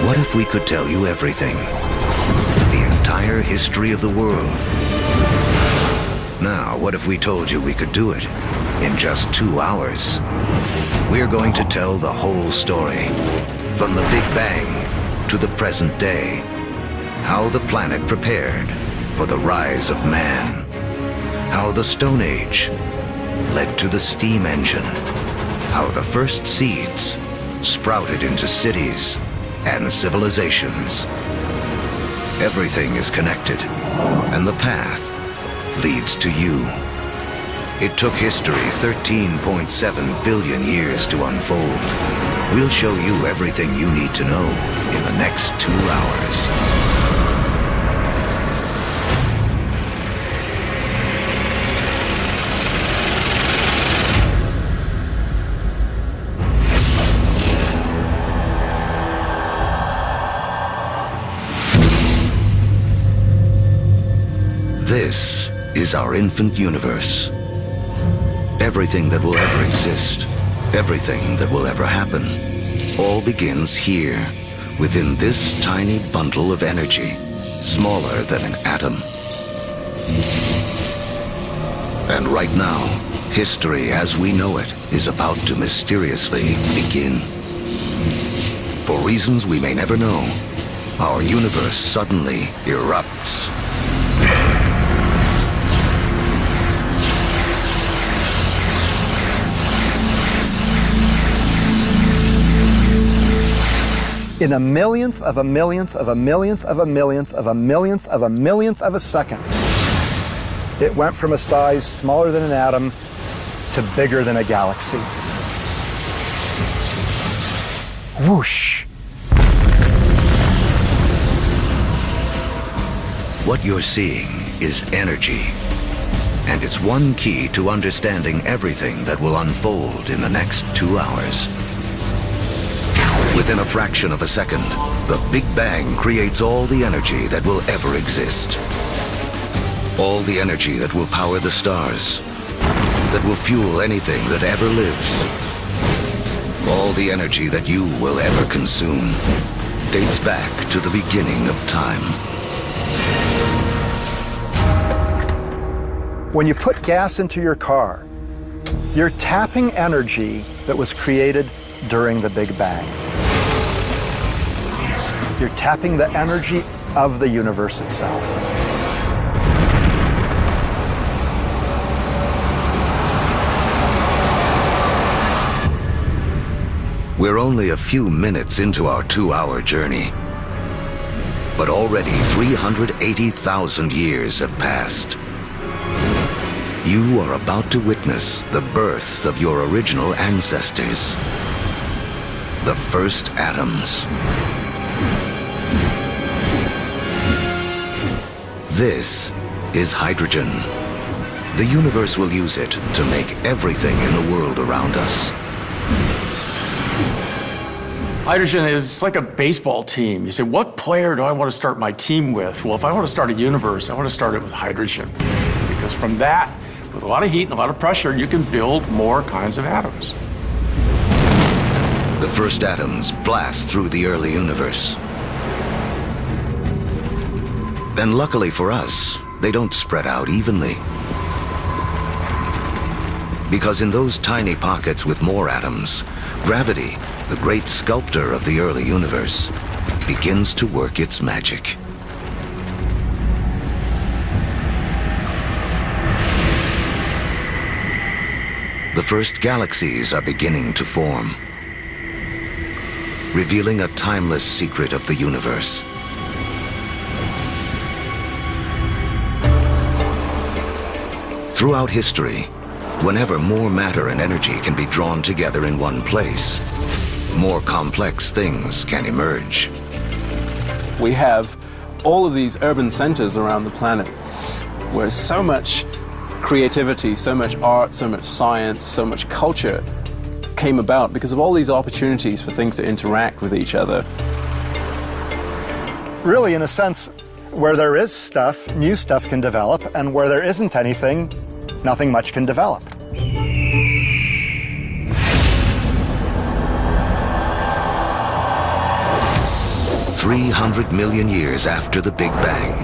What if we could tell you everything? The entire history of the world. Now, what if we told you we could do it in just 2 hours? We're going to tell the whole story, from the Big Bang to the present day. How the planet prepared for the rise of man. How the Stone Age led to the steam engine. How the first seeds sprouted into cities and civilizations. Everything is connected, and the path leads to you. It took history 13.7 billion years to unfold. We'll show you everything you need to know in the next 2 hours. This is our infant universe. Everything that will ever exist, everything that will ever happen, all begins here, within this tiny bundle of energy, smaller than an atom. And right now, history as we know it is about to mysteriously begin. For reasons we may never know, our universe suddenly erupts. In a millionth of a millionth of a millionth of a millionth of a millionth of a millionth of a second, it went from a size smaller than an atom to bigger than a galaxy. Whoosh! What you're seeing is energy, and it's one key to understanding everything that will unfold in the next 2 hours. Within a fraction of a second, the Big Bang creates all the energy that will ever exist. All the energy that will power the stars, that will fuel anything that ever lives. All the energy that you will ever consume dates back to the beginning of time. When you put gas into your car, you're tapping energy that was created during the Big Bang. You're tapping the energy of the universe itself. We're only a few minutes into our 2-hour journey, but already 380,000 years have passed. You are about to witness the birth of your original ancestors, the first atoms. This is hydrogen. The universe will use it to make everything in the world around us. Hydrogen is like a baseball team. You say, what player do I want to start my team with? Well, if I want to start a universe, I want to start it with hydrogen. Because from that, with a lot of heat and a lot of pressure, you can build more kinds of atoms. The first atoms blast through the early universe. And luckily for us, they don't spread out evenly. Because in those tiny pockets with more atoms, gravity, the great sculptor of the early universe, begins to work its magic. The first galaxies are beginning to form, revealing a timeless secret of the universe. Throughout history, whenever more matter and energy can be drawn together in one place, more complex things can emerge. We have all of these urban centers around the planet where so much creativity, so much art, so much science, so much culture came about because of all these opportunities for things to interact with each other. Really, in a sense, where there is stuff, new stuff can develop, and where there isn't anything, nothing much can develop. 300 million years after the Big Bang.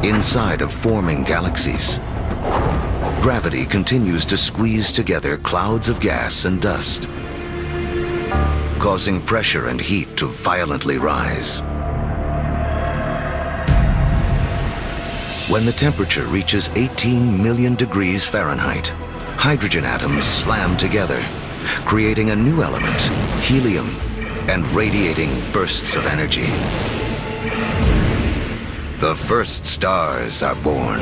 Inside of forming galaxies, gravity continues to squeeze together clouds of gas and dust, causing pressure and heat to violently rise. When the temperature reaches 18 million degrees Fahrenheit, hydrogen atoms slam together, creating a new element, helium, and radiating bursts of energy. The first stars are born.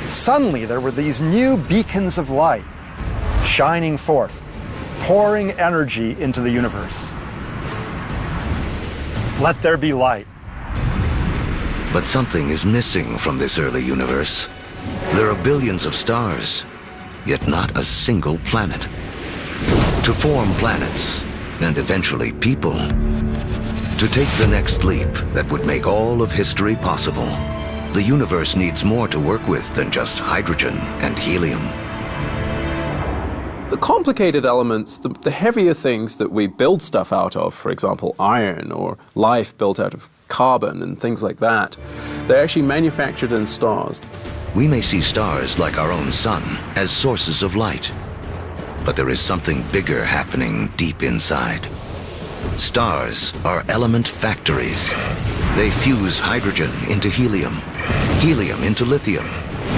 Suddenly, there were these new beacons of light shining forth, pouring energy into the universe. Let there be light. But something is missing from this early universe. There are billions of stars, yet not a single planet. To form planets, and eventually people, to take the next leap that would make all of history possible, the universe needs more to work with than just hydrogen and helium. The complicated elements, the heavier things that we build stuff out of, for example, iron or life built out of carbon and things like that, they're actually manufactured in stars. We may see stars like our own sun as sources of light, but there is something bigger happening deep inside. Stars are element factories. They fuse hydrogen into helium, helium into lithium,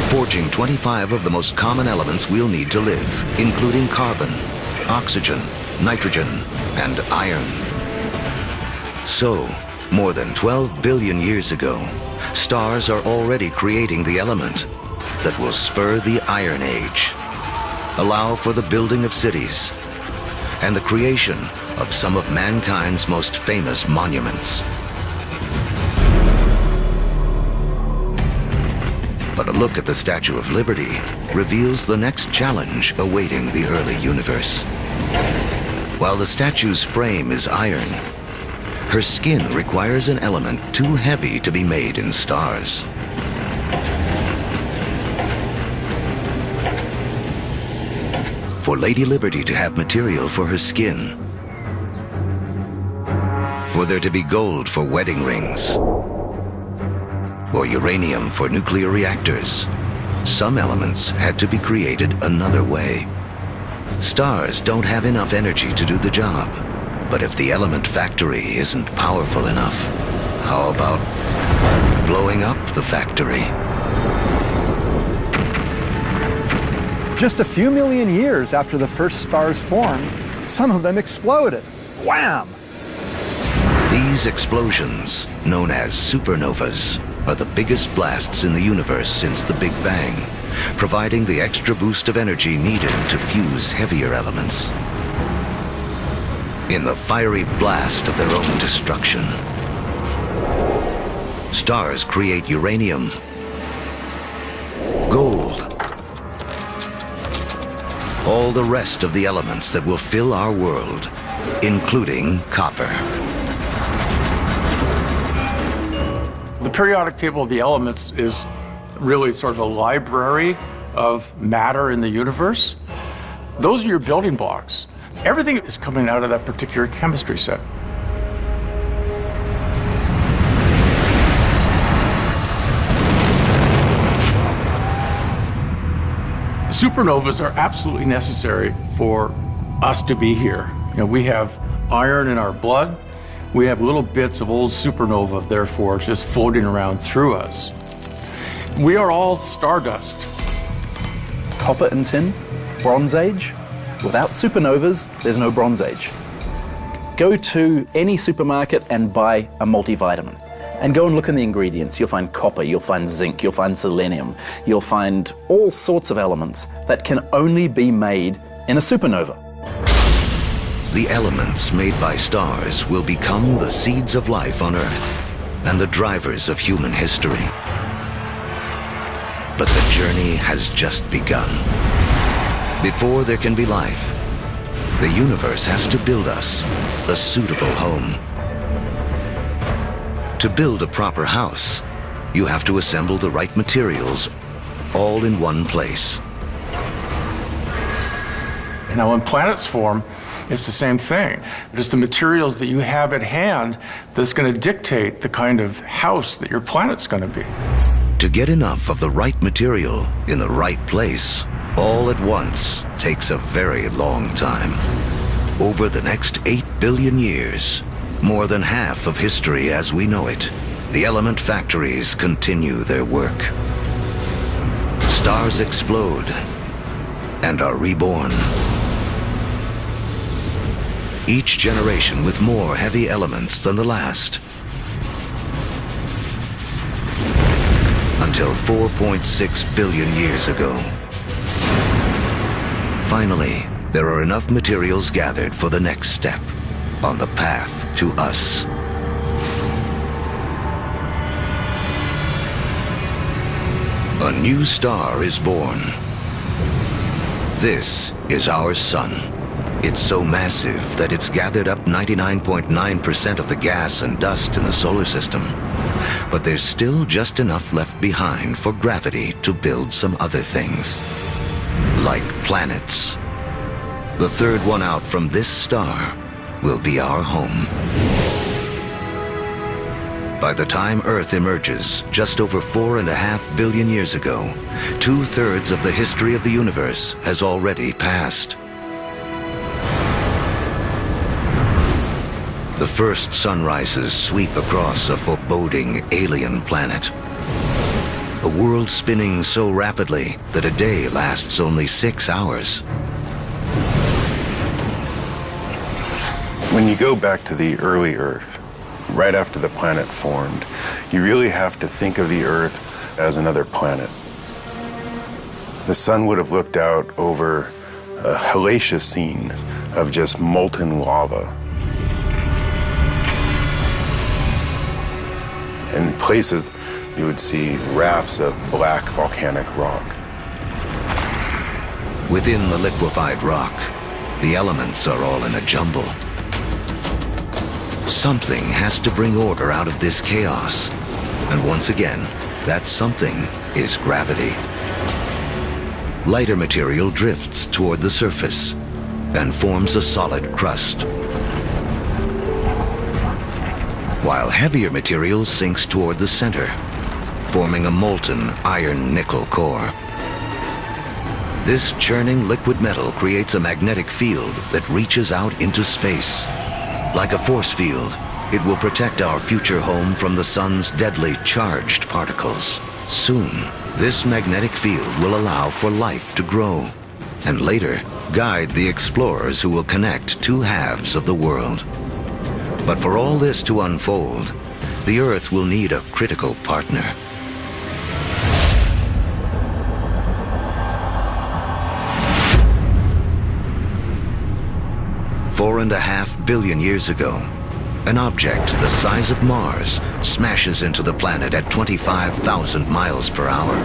forging 25 of the most common elements we'll need to live, including carbon, oxygen, nitrogen, and iron. So, more than 12 billion years ago, stars are already creating the element that will spur the Iron Age, allow for the building of cities, and the creation of some of mankind's most famous monuments. But a look at the Statue of Liberty reveals the next challenge awaiting the early universe. While the statue's frame is iron, her skin requires an element too heavy to be made in stars. For Lady Liberty to have material for her skin, for there to be gold for wedding rings, or uranium for nuclear reactors, some elements had to be created another way. Stars don't have enough energy to do the job, but if the element factory isn't powerful enough, how about blowing up the factory? Just a few million years after the first stars formed, some of them exploded. Wham! These explosions, known as supernovas, are the biggest blasts in the universe since the Big Bang, providing the extra boost of energy needed to fuse heavier elements. In the fiery blast of their own destruction, stars create uranium, gold, all the rest of the elements that will fill our world, including copper. The periodic table of the elements is really sort of a library of matter in the universe. Those are your building blocks. Everything is coming out of that particular chemistry set. Supernovas are absolutely necessary for us to be here. You know, we have iron in our blood. We have little bits of old supernova, therefore, just floating around through us. We are all stardust. Copper and tin, Bronze Age. Without supernovas, there's no Bronze Age. Go to any supermarket and buy a multivitamin. And go and look in the ingredients. You'll find copper, you'll find zinc, you'll find selenium, you'll find all sorts of elements that can only be made in a supernova. The elements made by stars will become the seeds of life on Earth and the drivers of human history. But the journey has just begun. Before there can be life, the universe has to build us a suitable home. To build a proper house, you have to assemble the right materials all in one place. Now, when planets form, It's the same thing. Just the materials that you have at hand that's going to dictate the kind of house that your planet's going to be. To get enough of the right material in the right place, all at once, takes a very long time. Over the next 8 billion years, more than half of history as we know it, the element factories continue their work. Stars explode and are reborn. Each generation with more heavy elements than the last. Until 4.6 billion years ago. Finally, there are enough materials gathered for the next step on the path to us. A new star is born. This is our sun. It's so massive that it's gathered up 99.9% of the gas and dust in the solar system. But there's still just enough left behind for gravity to build some other things. Like planets. The third one out from this star will be our home. By the time Earth emerges, just over 4.5 billion years ago, 2/3 of the history of the universe has already passed. The first sunrises sweep across a foreboding alien planet. A world spinning so rapidly that a day lasts only 6 hours. When you go back to the early Earth, right after the planet formed, you really have to think of the Earth as another planet. The sun would have looked out over a hellacious scene of just molten lava. In places, you would see rafts of black volcanic rock. Within the liquefied rock, the elements are all in a jumble. Something has to bring order out of this chaos. And once again, that something is gravity. Lighter material drifts toward the surface and forms a solid crust, while heavier material sinks toward the center, forming a molten iron-nickel core. This churning liquid metal creates a magnetic field that reaches out into space. Like a force field, it will protect our future home from the sun's deadly charged particles. Soon, this magnetic field will allow for life to grow, and later guide the explorers who will connect two halves of the world. But for all this to unfold, the Earth will need a critical partner. Four and a half billion years ago, an object the size of Mars smashes into the planet at 25,000 miles per hour.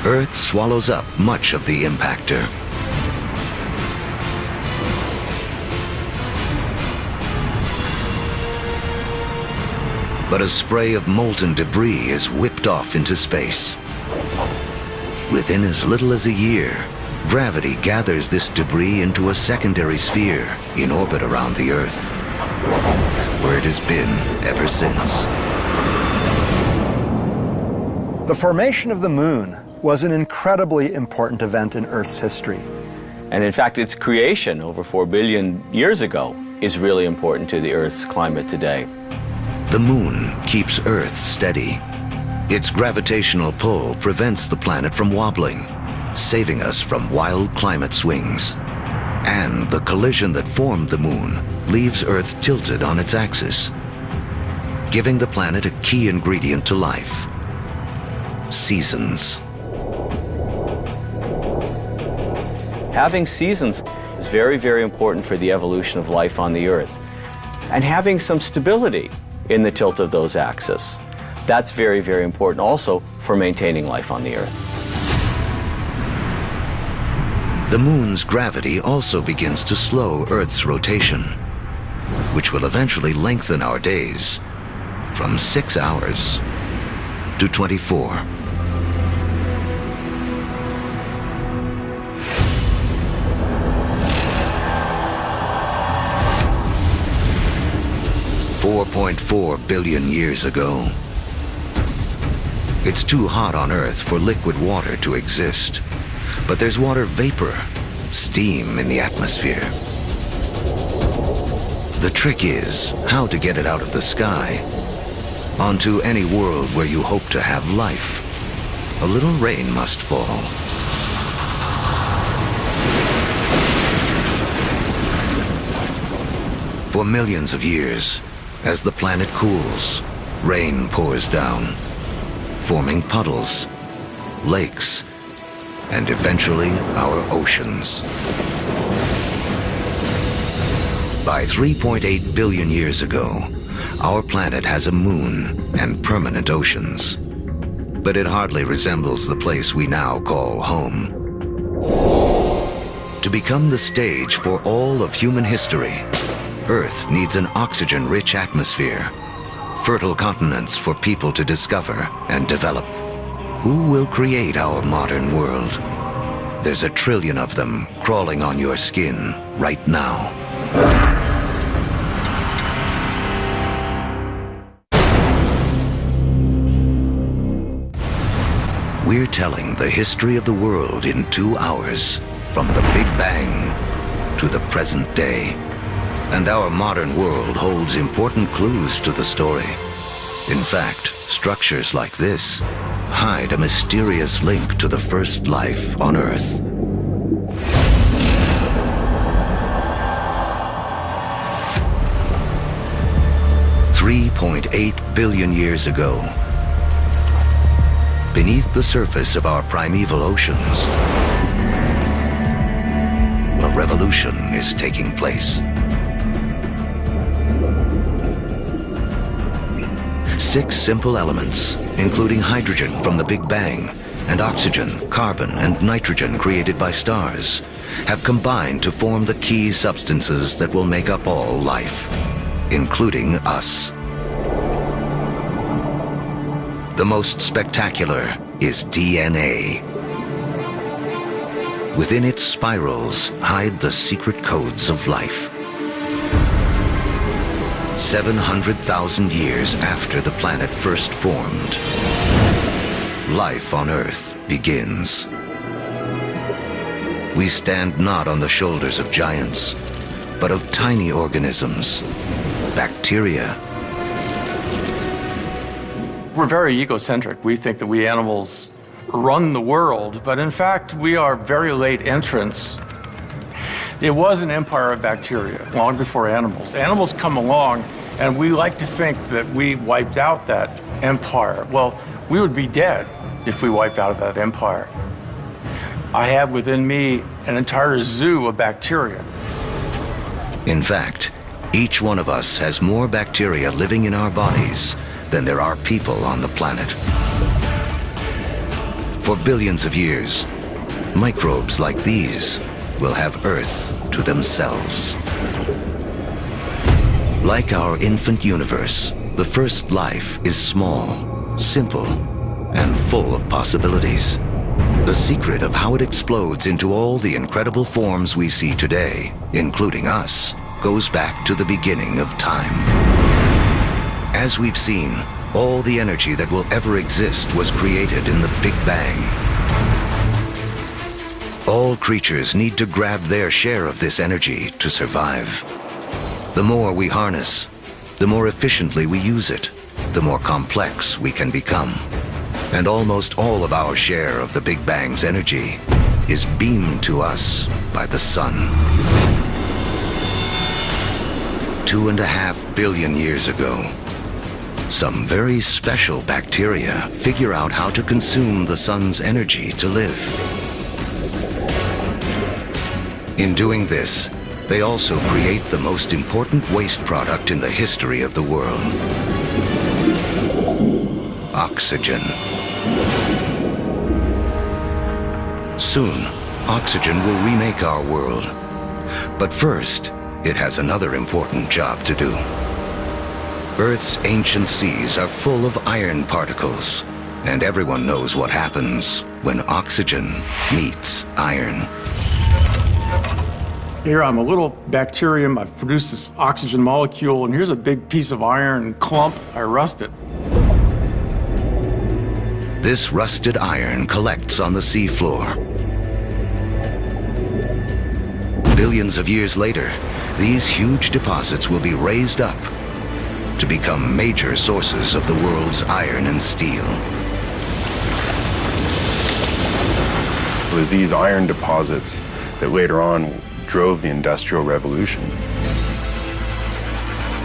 Earth swallows up much of the impactor. But a spray of molten debris is whipped off into space. Within as little as a year, gravity gathers this debris into a secondary sphere in orbit around the Earth, where it has been ever since. The formation of the moon was an incredibly important event in Earth's history. And in fact, its creation over 4 billion years ago is really important to the Earth's climate today. The moon keeps Earth steady. Its gravitational pull prevents the planet from wobbling, saving us from wild climate swings. And the collision that formed the moon leaves Earth tilted on its axis, giving the planet a key ingredient to life: seasons. Having seasons is very, very important for the evolution of life on the Earth. And having some stability in the tilt of those axes, that's very, very important also for maintaining life on the Earth. The moon's gravity also begins to slow Earth's rotation, which will eventually lengthen our days from 6 hours to 24. 3.4 billion years ago. It's too hot on Earth for liquid water to exist, but there's water vapor, steam in the atmosphere. The trick is how to get it out of the sky onto any world where you hope to have life. A little rain must fall. For millions of years, as the planet cools, rain pours down, forming puddles, lakes, and eventually our oceans. By 3.8 billion years ago, our planet has a moon and permanent oceans. But it hardly resembles the place we now call home. To become the stage for all of human history, Earth needs an oxygen-rich atmosphere, fertile continents for people to discover and develop. Who will create our modern world? There's 1 trillion of them crawling on your skin right now. We're telling the history of the world in 2 hours, from the Big Bang to the present day. And our modern world holds important clues to the story. In fact, structures like this hide a mysterious link to the first life on Earth. $3.8 billion years ago, beneath the surface of our primeval oceans, a revolution is taking place. 6 simple elements, including hydrogen from the Big Bang, and oxygen, carbon, and nitrogen created by stars, have combined to form the key substances that will make up all life, including us. The most spectacular is DNA. Within its spirals hide the secret codes of life. 700,000 years after the planet first formed, life on Earth begins. We stand not on the shoulders of giants, but of tiny organisms, bacteria. We're very egocentric. We think that we animals run the world, but in fact, we are very late entrants. It was an empire of bacteria long before animals. Animals come along, and we like to think that we wiped out that empire. Well, we would be dead if we wiped out that empire. I have within me an entire zoo of bacteria. In fact, each one of us has more bacteria living in our bodies than there are people on the planet. For billions of years, microbes like these will have Earth to themselves. Like our infant universe, the first life is small, simple, and full of possibilities. The secret of how it explodes into all the incredible forms we see today, including us, goes back to the beginning of time. As we've seen, all the energy that will ever exist was created in the Big Bang. All creatures need to grab their share of this energy to survive. The more we harness, the more efficiently we use it, the more complex we can become. And almost all of our share of the Big Bang's energy is beamed to us by the sun. 2.5 billion years ago, some very special bacteria figure out how to consume the sun's energy to live. In doing this, they also create the most important waste product in the history of the world: oxygen. Soon, oxygen will remake our world. But first, it has another important job to do. Earth's ancient seas are full of iron particles, and everyone knows what happens when oxygen meets iron. Here I'm a little bacterium, I've produced this oxygen molecule, and here's a big piece of iron clump, I rust it. This rusted iron collects on the seafloor. Billions of years later, these huge deposits will be raised up to become major sources of the world's iron and steel. It was these iron deposits that later on drove the Industrial Revolution.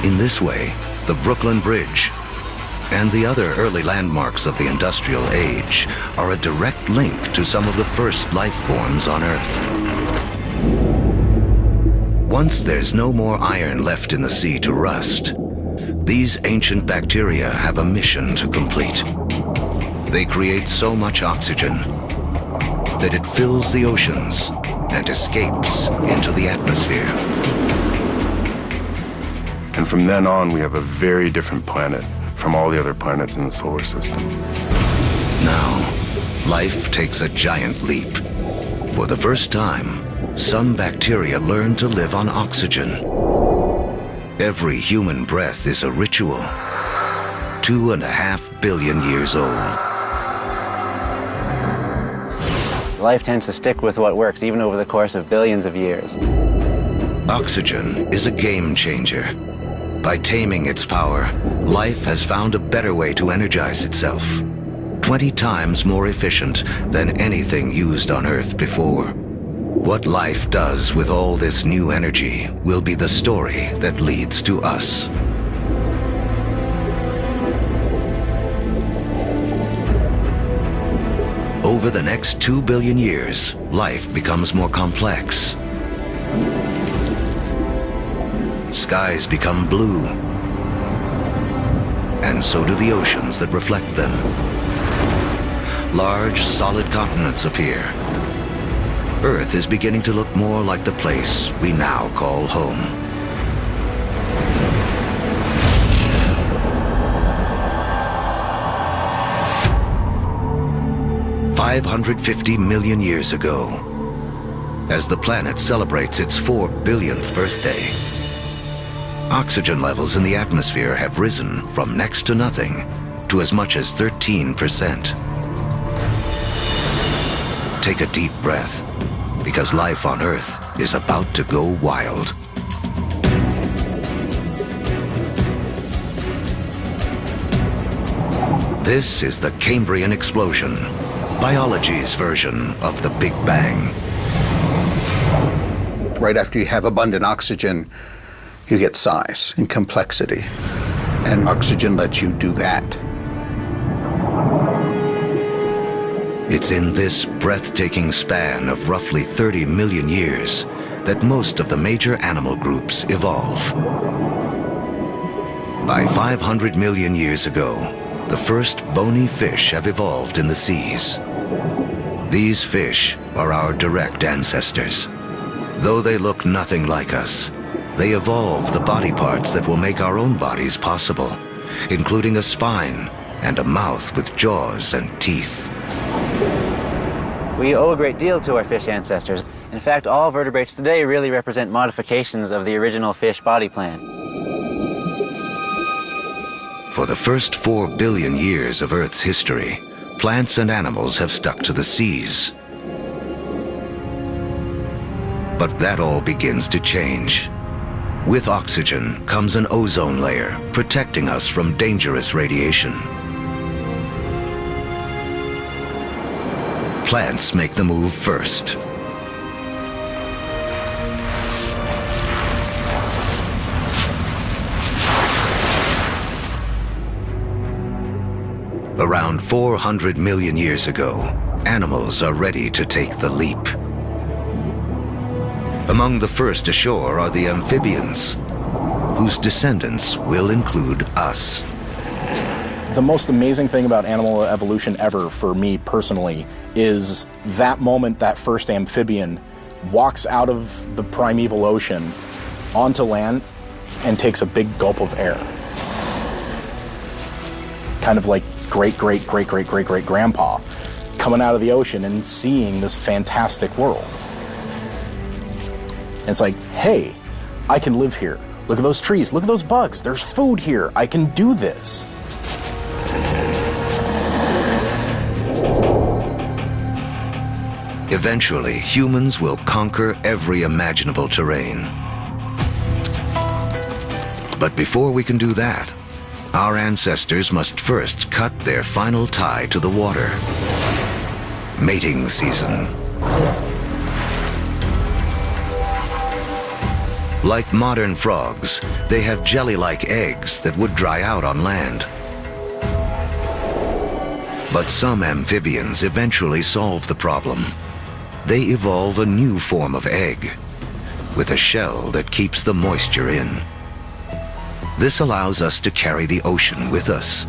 In this way, the Brooklyn Bridge and the other early landmarks of the Industrial Age are a direct link to some of the first life forms on Earth. Once there's no more iron left in the sea to rust, these ancient bacteria have a mission to complete. They create so much oxygen that it fills the oceans and escapes into the atmosphere. And from then on, we have a very different planet from all the other planets in the solar system. Now, life takes a giant leap. For the first time, some bacteria learn to live on oxygen. Every human breath is a ritual, 2.5 billion years old. Life tends to stick with what works, even over the course of billions of years. Oxygen is a game changer. By taming its power, life has found a better way to energize itself, 20 times more efficient than anything used on Earth before. What life does with all this new energy will be the story that leads to us. Over the next 2 billion years, life becomes more complex. Skies become blue, and so do the oceans that reflect them. Large, solid continents appear. Earth is beginning to look more like the place we now call home. $550 million years ago, as the planet celebrates its 4 billionth birthday, oxygen levels in the atmosphere have risen from next to nothing to as much as 13%. Take a deep breath, because life on Earth is about to go wild. This is the Cambrian explosion, biology's version of the Big Bang. Right after you have abundant oxygen, you get size and complexity, and oxygen lets you do that. It's in this breathtaking span of roughly 30 million years that most of the major animal groups evolve. By 500 million years ago, the first bony fish have evolved in the seas. These fish are our direct ancestors. Though they look nothing like us, they evolved the body parts that will make our own bodies possible, including a spine and a mouth with jaws and teeth. We owe a great deal to our fish ancestors. In fact, all vertebrates today really represent modifications of the original fish body plan. For the first 4 billion years of Earth's history, plants and animals have stuck to the seas. But that all begins to change. With oxygen comes an ozone layer, protecting us from dangerous radiation. Plants make the move first. Around 400 million years ago, animals are ready to take the leap. Among the first ashore are the amphibians, whose descendants will include us. The most amazing thing about animal evolution ever, for me personally, is that moment that first amphibian walks out of the primeval ocean onto land and takes a big gulp of air. Kind of like great-great-great-great-great-great-grandpa coming out of the ocean and seeing this fantastic world. And it's like, hey, I can live here. Look at those trees, look at those bugs, there's food here, I can do this. Eventually, humans will conquer every imaginable terrain. But before we can do that, our ancestors must first cut their final tie to the water. Mating season. Like modern frogs, they have jelly-like eggs that would dry out on land. But some amphibians eventually solve the problem. They evolve a new form of egg, with a shell that keeps the moisture in. This allows us to carry the ocean with us,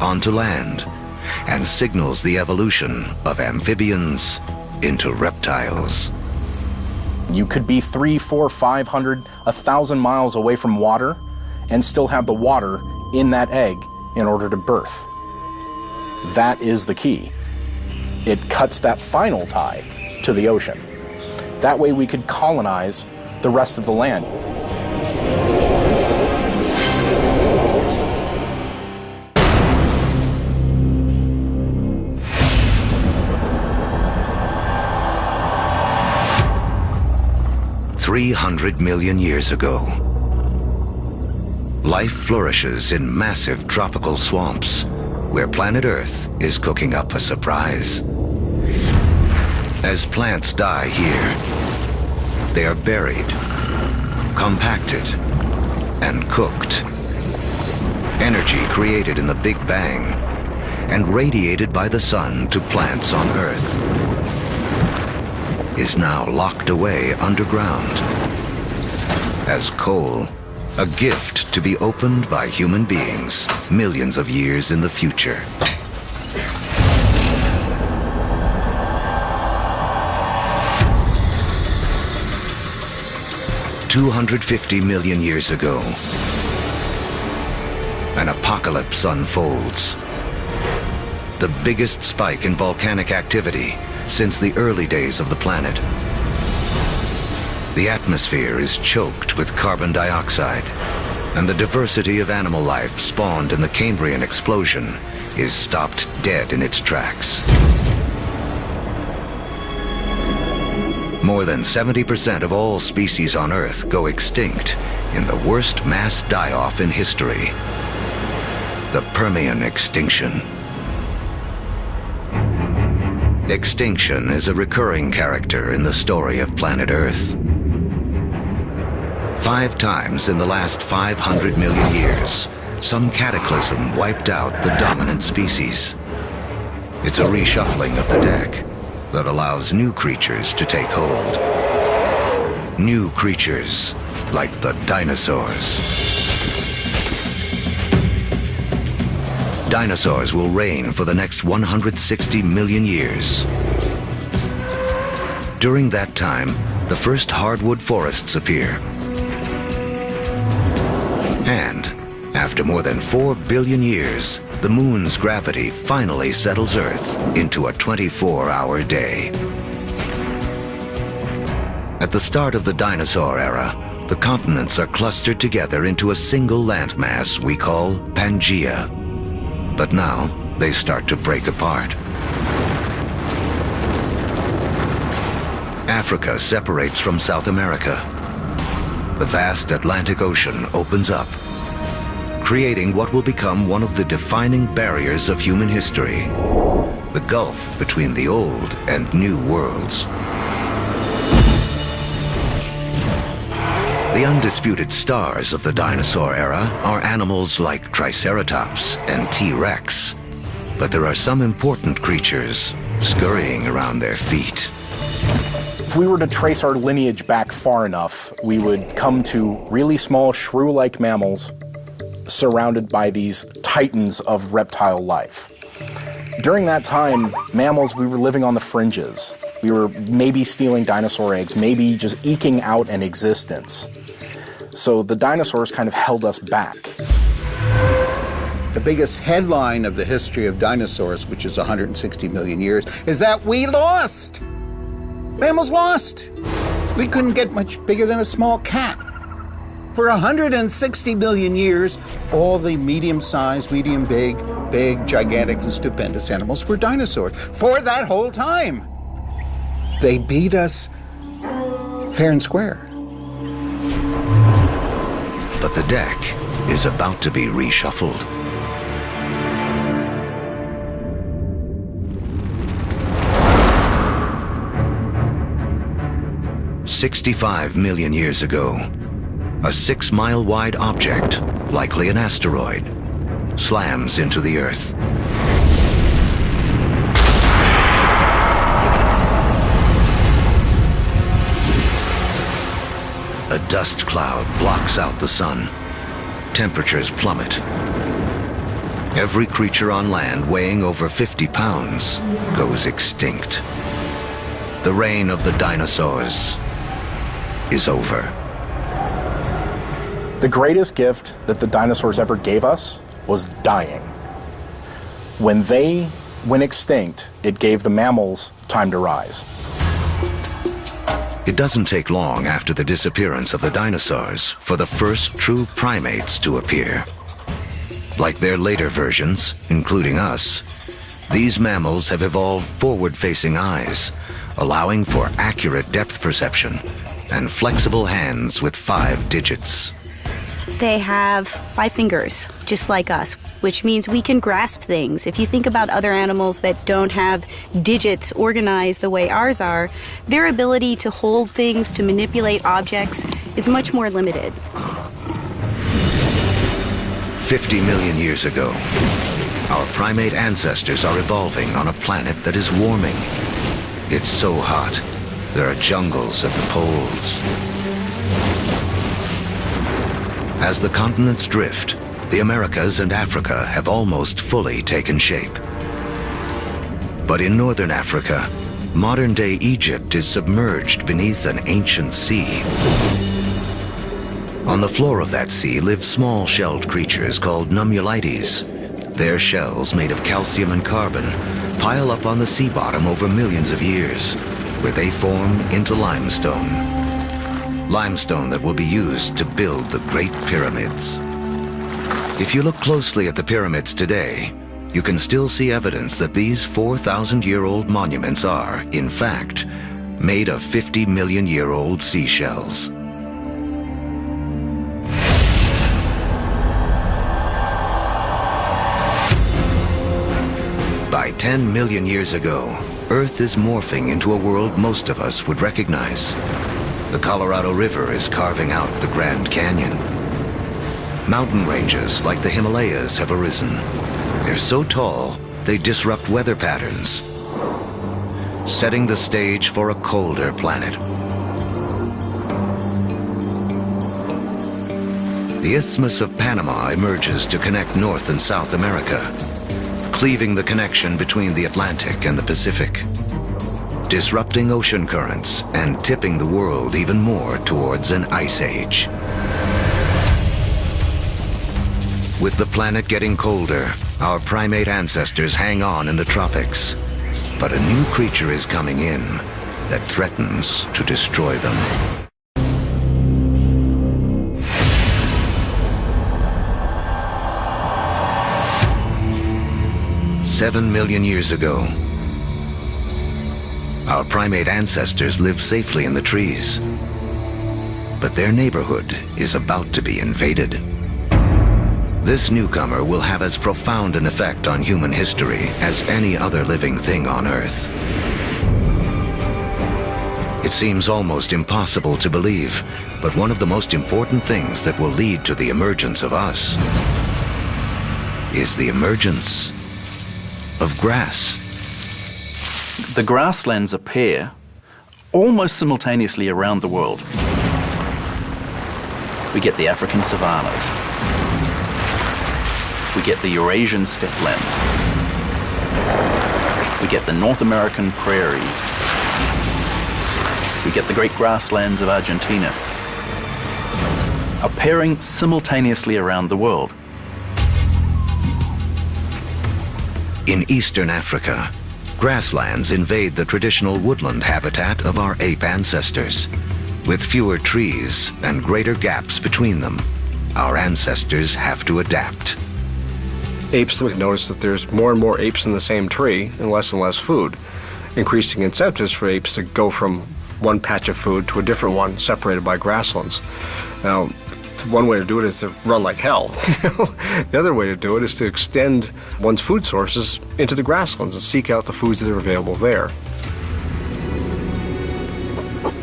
onto land, and signals the evolution of amphibians into reptiles. You could be 300, 400, 500, 1,000 miles away from water and still have the water in that egg in order to birth. That is the key. It cuts that final tie to the ocean. That way we could colonize the rest of the land. $300 million years ago, life flourishes in massive tropical swamps where planet Earth is cooking up a surprise. As plants die here, they are buried, compacted, and cooked. Energy created in the Big Bang and radiated by the sun to plants on Earth is now locked away underground as coal, a gift to be opened by human beings millions of years in the future. $250 million years ago, an apocalypse unfolds. The biggest spike in volcanic activity since the early days of the planet. The atmosphere is choked with carbon dioxide, and the diversity of animal life spawned in the Cambrian explosion is stopped dead in its tracks. More than 70% of all species on Earth go extinct in the worst mass die-off in history, the Permian extinction. Extinction is a recurring character in the story of planet Earth. 5 times in the last 500 million years, some cataclysm wiped out the dominant species. It's a reshuffling of the deck that allows new creatures to take hold. New creatures like the dinosaurs. Dinosaurs will reign for the next 160 million years. During that time, the first hardwood forests appear. And after more than 4 billion years, the moon's gravity finally settles Earth into a 24-hour day. At the start of the dinosaur era, the continents are clustered together into a single landmass we call Pangaea. But now, they start to break apart. Africa separates from South America. The vast Atlantic Ocean opens up, creating what will become one of the defining barriers of human history, the gulf between the old and new worlds. The undisputed stars of the dinosaur era are animals like Triceratops and T-Rex, but there are some important creatures scurrying around their feet. If we were to trace our lineage back far enough, we would come to really small shrew-like mammals surrounded by these titans of reptile life. During that time, mammals, we were living on the fringes. We were maybe stealing dinosaur eggs, maybe just eking out an existence. So the dinosaurs kind of held us back. The biggest headline of the history of dinosaurs, which is 160 million years, is that we lost. Mammals lost. We couldn't get much bigger than a small cat. For 160 million years, all the medium-sized, medium-big, big, gigantic, and stupendous animals were dinosaurs. For that whole time. They beat us fair and square. But the deck is about to be reshuffled. "65 million years ago, a 6-mile-wide object, likely an asteroid, slams into the Earth. A dust cloud blocks out the sun. Temperatures plummet. Every creature on land weighing over 50 pounds goes extinct. The reign of the dinosaurs is over. The greatest gift that the dinosaurs ever gave us was dying. When they went extinct, it gave the mammals time to rise. It doesn't take long after the disappearance of the dinosaurs for the first true primates to appear. Like their later versions, including us, these mammals have evolved forward-facing eyes, allowing for accurate depth perception and flexible hands with 5 digits. They have 5 fingers, just like us, which means we can grasp things. If you think about other animals that don't have digits organized the way ours are, their ability to hold things, to manipulate objects, is much more limited. 50 million years ago, our primate ancestors are evolving on a planet that is warming. It's so hot, there are jungles at the poles. As the continents drift, the Americas and Africa have almost fully taken shape. But in northern Africa, modern-day Egypt is submerged beneath an ancient sea. On the floor of that sea live small-shelled creatures called nummulites. Their shells, made of calcium and carbon, pile up on the sea bottom over millions of years, where they form into limestone. Limestone that will be used to build the Great Pyramids. If you look closely at the pyramids today, you can still see evidence that these 4,000-year-old monuments are, in fact, made of 50-million-year-old seashells. By 10 million years ago, Earth is morphing into a world most of us would recognize. The Colorado River is carving out the Grand Canyon. Mountain ranges like the Himalayas have arisen. They're so tall, they disrupt weather patterns, setting the stage for a colder planet. The Isthmus of Panama emerges to connect North and South America, cleaving the connection between the Atlantic and the Pacific, disrupting ocean currents and tipping the world even more towards an ice age. With the planet getting colder, our primate ancestors hang on in the tropics. But a new creature is coming in that threatens to destroy them. "7 million years ago, our primate ancestors lived safely in the trees. But their neighborhood is about to be invaded. This newcomer will have as profound an effect on human history as any other living thing on Earth. It seems almost impossible to believe, but one of the most important things that will lead to the emergence of us is the emergence of grass. The grasslands appear almost simultaneously around the world. We get the African savannas. We get the Eurasian steppelands. We get the North American prairies. We get the great grasslands of Argentina, appearing simultaneously around the world. In eastern Africa, grasslands invade the traditional woodland habitat of our ape ancestors. With fewer trees and greater gaps between them, our ancestors have to adapt. Apes, we notice that there's more and more apes in the same tree and less food, increasing incentives for apes to go from one patch of food to a different one separated by grasslands. Now, one way to do it is to run like hell. The other way to do it is to extend one's food sources into the grasslands and seek out the foods that are available there.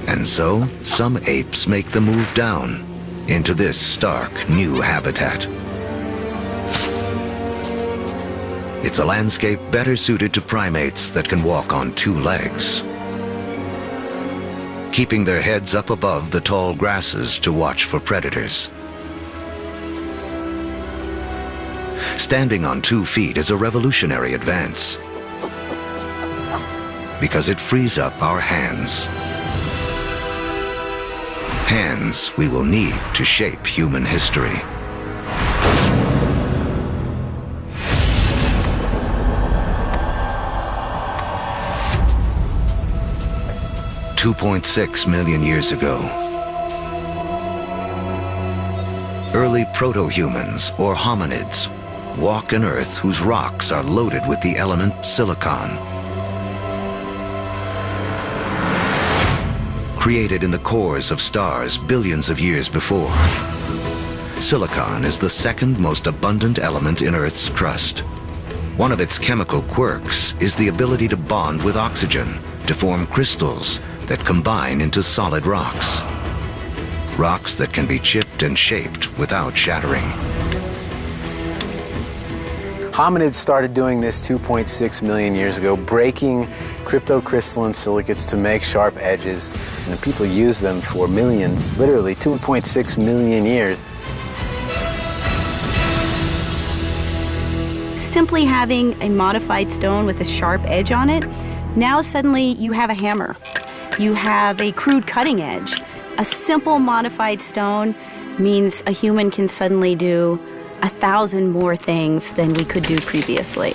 And so, some apes make the move down into this stark new habitat. It's a landscape better suited to primates that can walk on two legs, keeping their heads up above the tall grasses to watch for predators. Standing on 2 feet is a revolutionary advance because it frees up our hands. Hands we will need to shape human history. $2.6 million years ago, early proto-humans, or hominids, walk an Earth whose rocks are loaded with the element silicon. Created in the cores of stars billions of years before, silicon is the second most abundant element in Earth's crust. One of its chemical quirks is the ability to bond with oxygen to form crystals that combine into solid rocks. Rocks that can be chipped and shaped without shattering. Hominids started doing this 2.6 million years ago, breaking cryptocrystalline silicates to make sharp edges, and people use them for millions, literally 2.6 million years. Simply having a modified stone with a sharp edge on it, now suddenly you have a hammer. You have a crude cutting edge. A simple modified stone means a human can suddenly do 1,000 more things than we could do previously.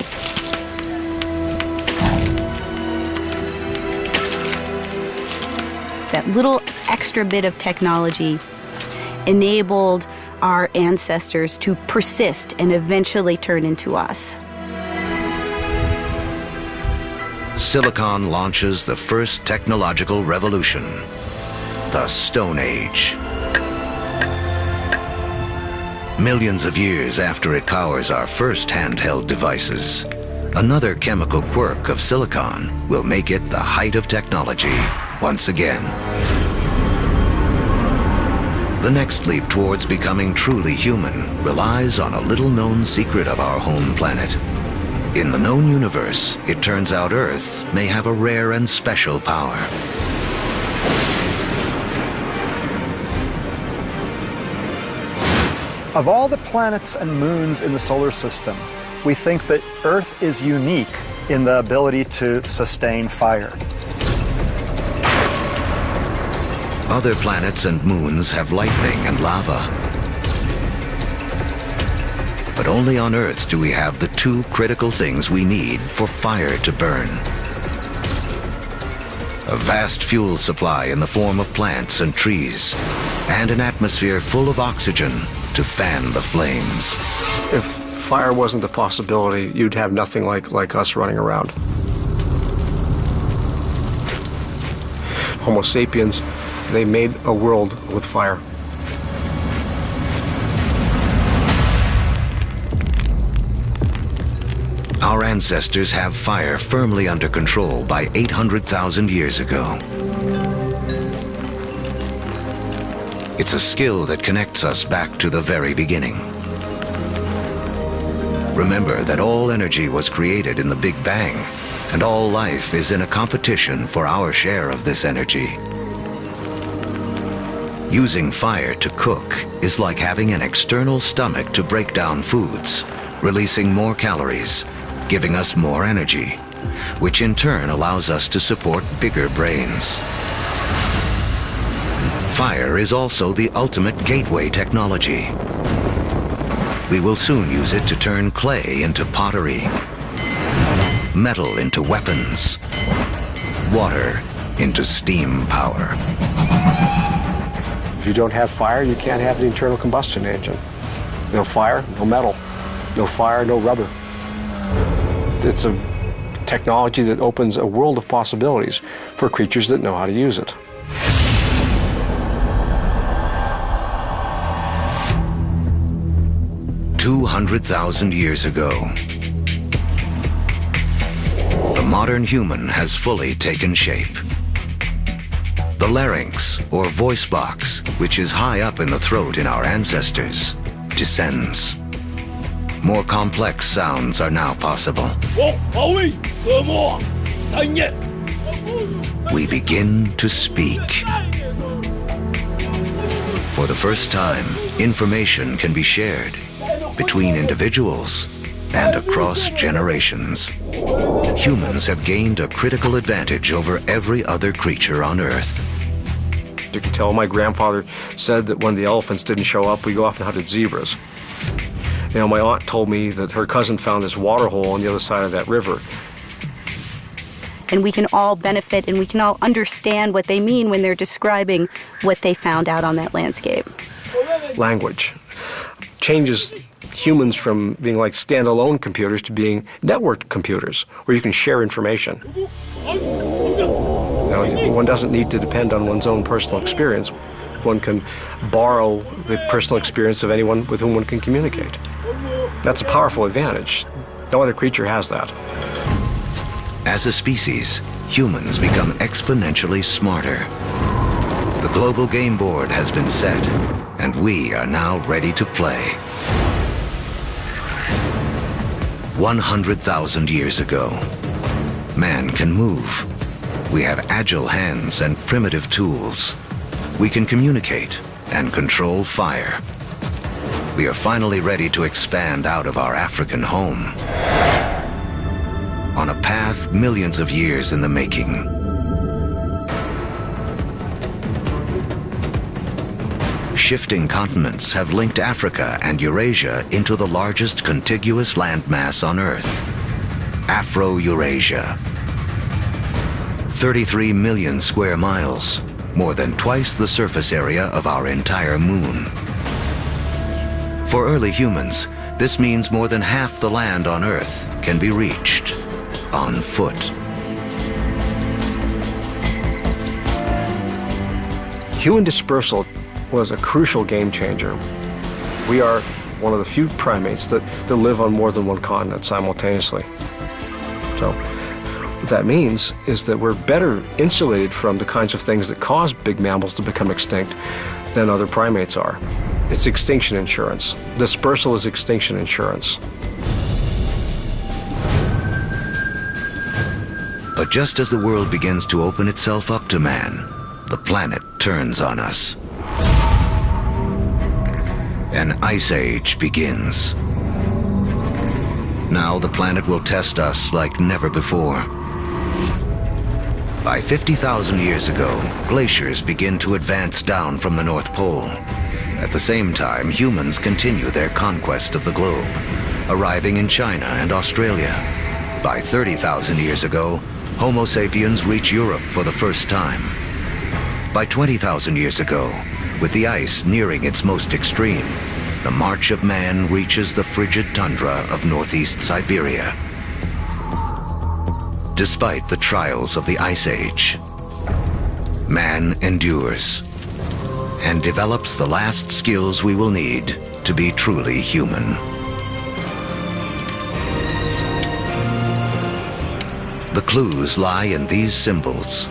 That little extra bit of technology enabled our ancestors to persist and eventually turn into us. Silicon launches the first technological revolution, the Stone Age. Millions of years after it powers our first handheld devices, another chemical quirk of silicon will make it the height of technology once again. The next leap towards becoming truly human relies on a little-known secret of our home planet. In the known universe, it turns out Earth may have a rare and special power. Of all the planets and moons in the solar system, we think that Earth is unique in the ability to sustain fire. Other planets and moons have lightning and lava. But only on Earth do we have the two critical things we need for fire to burn. A vast fuel supply in the form of plants and trees, and an atmosphere full of oxygen to fan the flames. If fire wasn't a possibility, you'd have nothing like us running around. Homo sapiens, they made a world with fire. Our ancestors have fire firmly under control by 800,000 years ago. It's a skill that connects us back to the very beginning. Remember that all energy was created in the Big Bang, and all life is in a competition for our share of this energy. Using fire to cook is like having an external stomach to break down foods, releasing more calories, giving us more energy, which in turn allows us to support bigger brains. Fire is also the ultimate gateway technology. We will soon use it to turn clay into pottery, metal into weapons, water into steam power. If you don't have fire, you can't have the internal combustion engine. No fire, no metal. No fire, no rubber. It's a technology that opens a world of possibilities for creatures that know how to use it. "200,000 years ago, the modern human has fully taken shape. The larynx, or voice box, which is high up in the throat in our ancestors, descends. More complex sounds are now possible. We begin to speak. For the first time, information can be shared between individuals and across generations. Humans have gained a critical advantage over every other creature on Earth. You can tell my grandfather said that when the elephants didn't show up, we go off and hunted zebras. You know, my aunt told me that her cousin found this water hole on the other side of that river. And we can all benefit and we can all understand what they mean when they're describing what they found out on that landscape. Language changes humans from being like standalone computers to being networked computers, where you can share information. You know, one doesn't need to depend on one's own personal experience. One can borrow the personal experience of anyone with whom one can communicate. That's a powerful advantage. No other creature has that. As a species, humans become exponentially smarter. The global game board has been set, and we are now ready to play. 100,000 years ago, man can move. We have agile hands and primitive tools. We can communicate and control fire. We are finally ready to expand out of our African home on a path millions of years in the making. Shifting continents have linked Africa and Eurasia into the largest contiguous landmass on Earth, Afro-Eurasia. 33 million square miles, more than twice the surface area of our entire moon. For early humans, this means more than half the land on Earth can be reached on foot. Human dispersal was a crucial game changer. We are one of the few primates that live on more than one continent simultaneously. So what that means is that we're better insulated from the kinds of things that cause big mammals to become extinct than other primates are. It's extinction insurance. Dispersal is extinction insurance. But just as the world begins to open itself up to man, the planet turns on us. An ice age begins. Now the planet will test us like never before. By 50,000 years ago, glaciers begin to advance down from the North Pole. At the same time, humans continue their conquest of the globe, arriving in China and Australia. By 30,000 years ago, Homo sapiens reach Europe for the first time. By 20,000 years ago, with the ice nearing its most extreme, the march of man reaches the frigid tundra of northeast Siberia. Despite the trials of the Ice Age, man endures and develops the last skills we will need to be truly human. The clues lie in these symbols.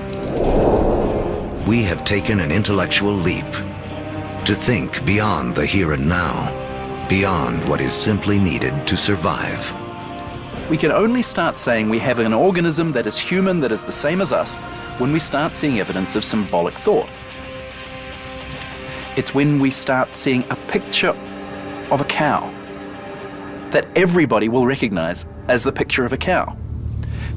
We have taken an intellectual leap to think beyond the here and now, beyond what is simply needed to survive. We can only start saying we have an organism that is human, that is the same as us, when we start seeing evidence of symbolic thought. It's when we start seeing a picture of a cow that everybody will recognize as the picture of a cow.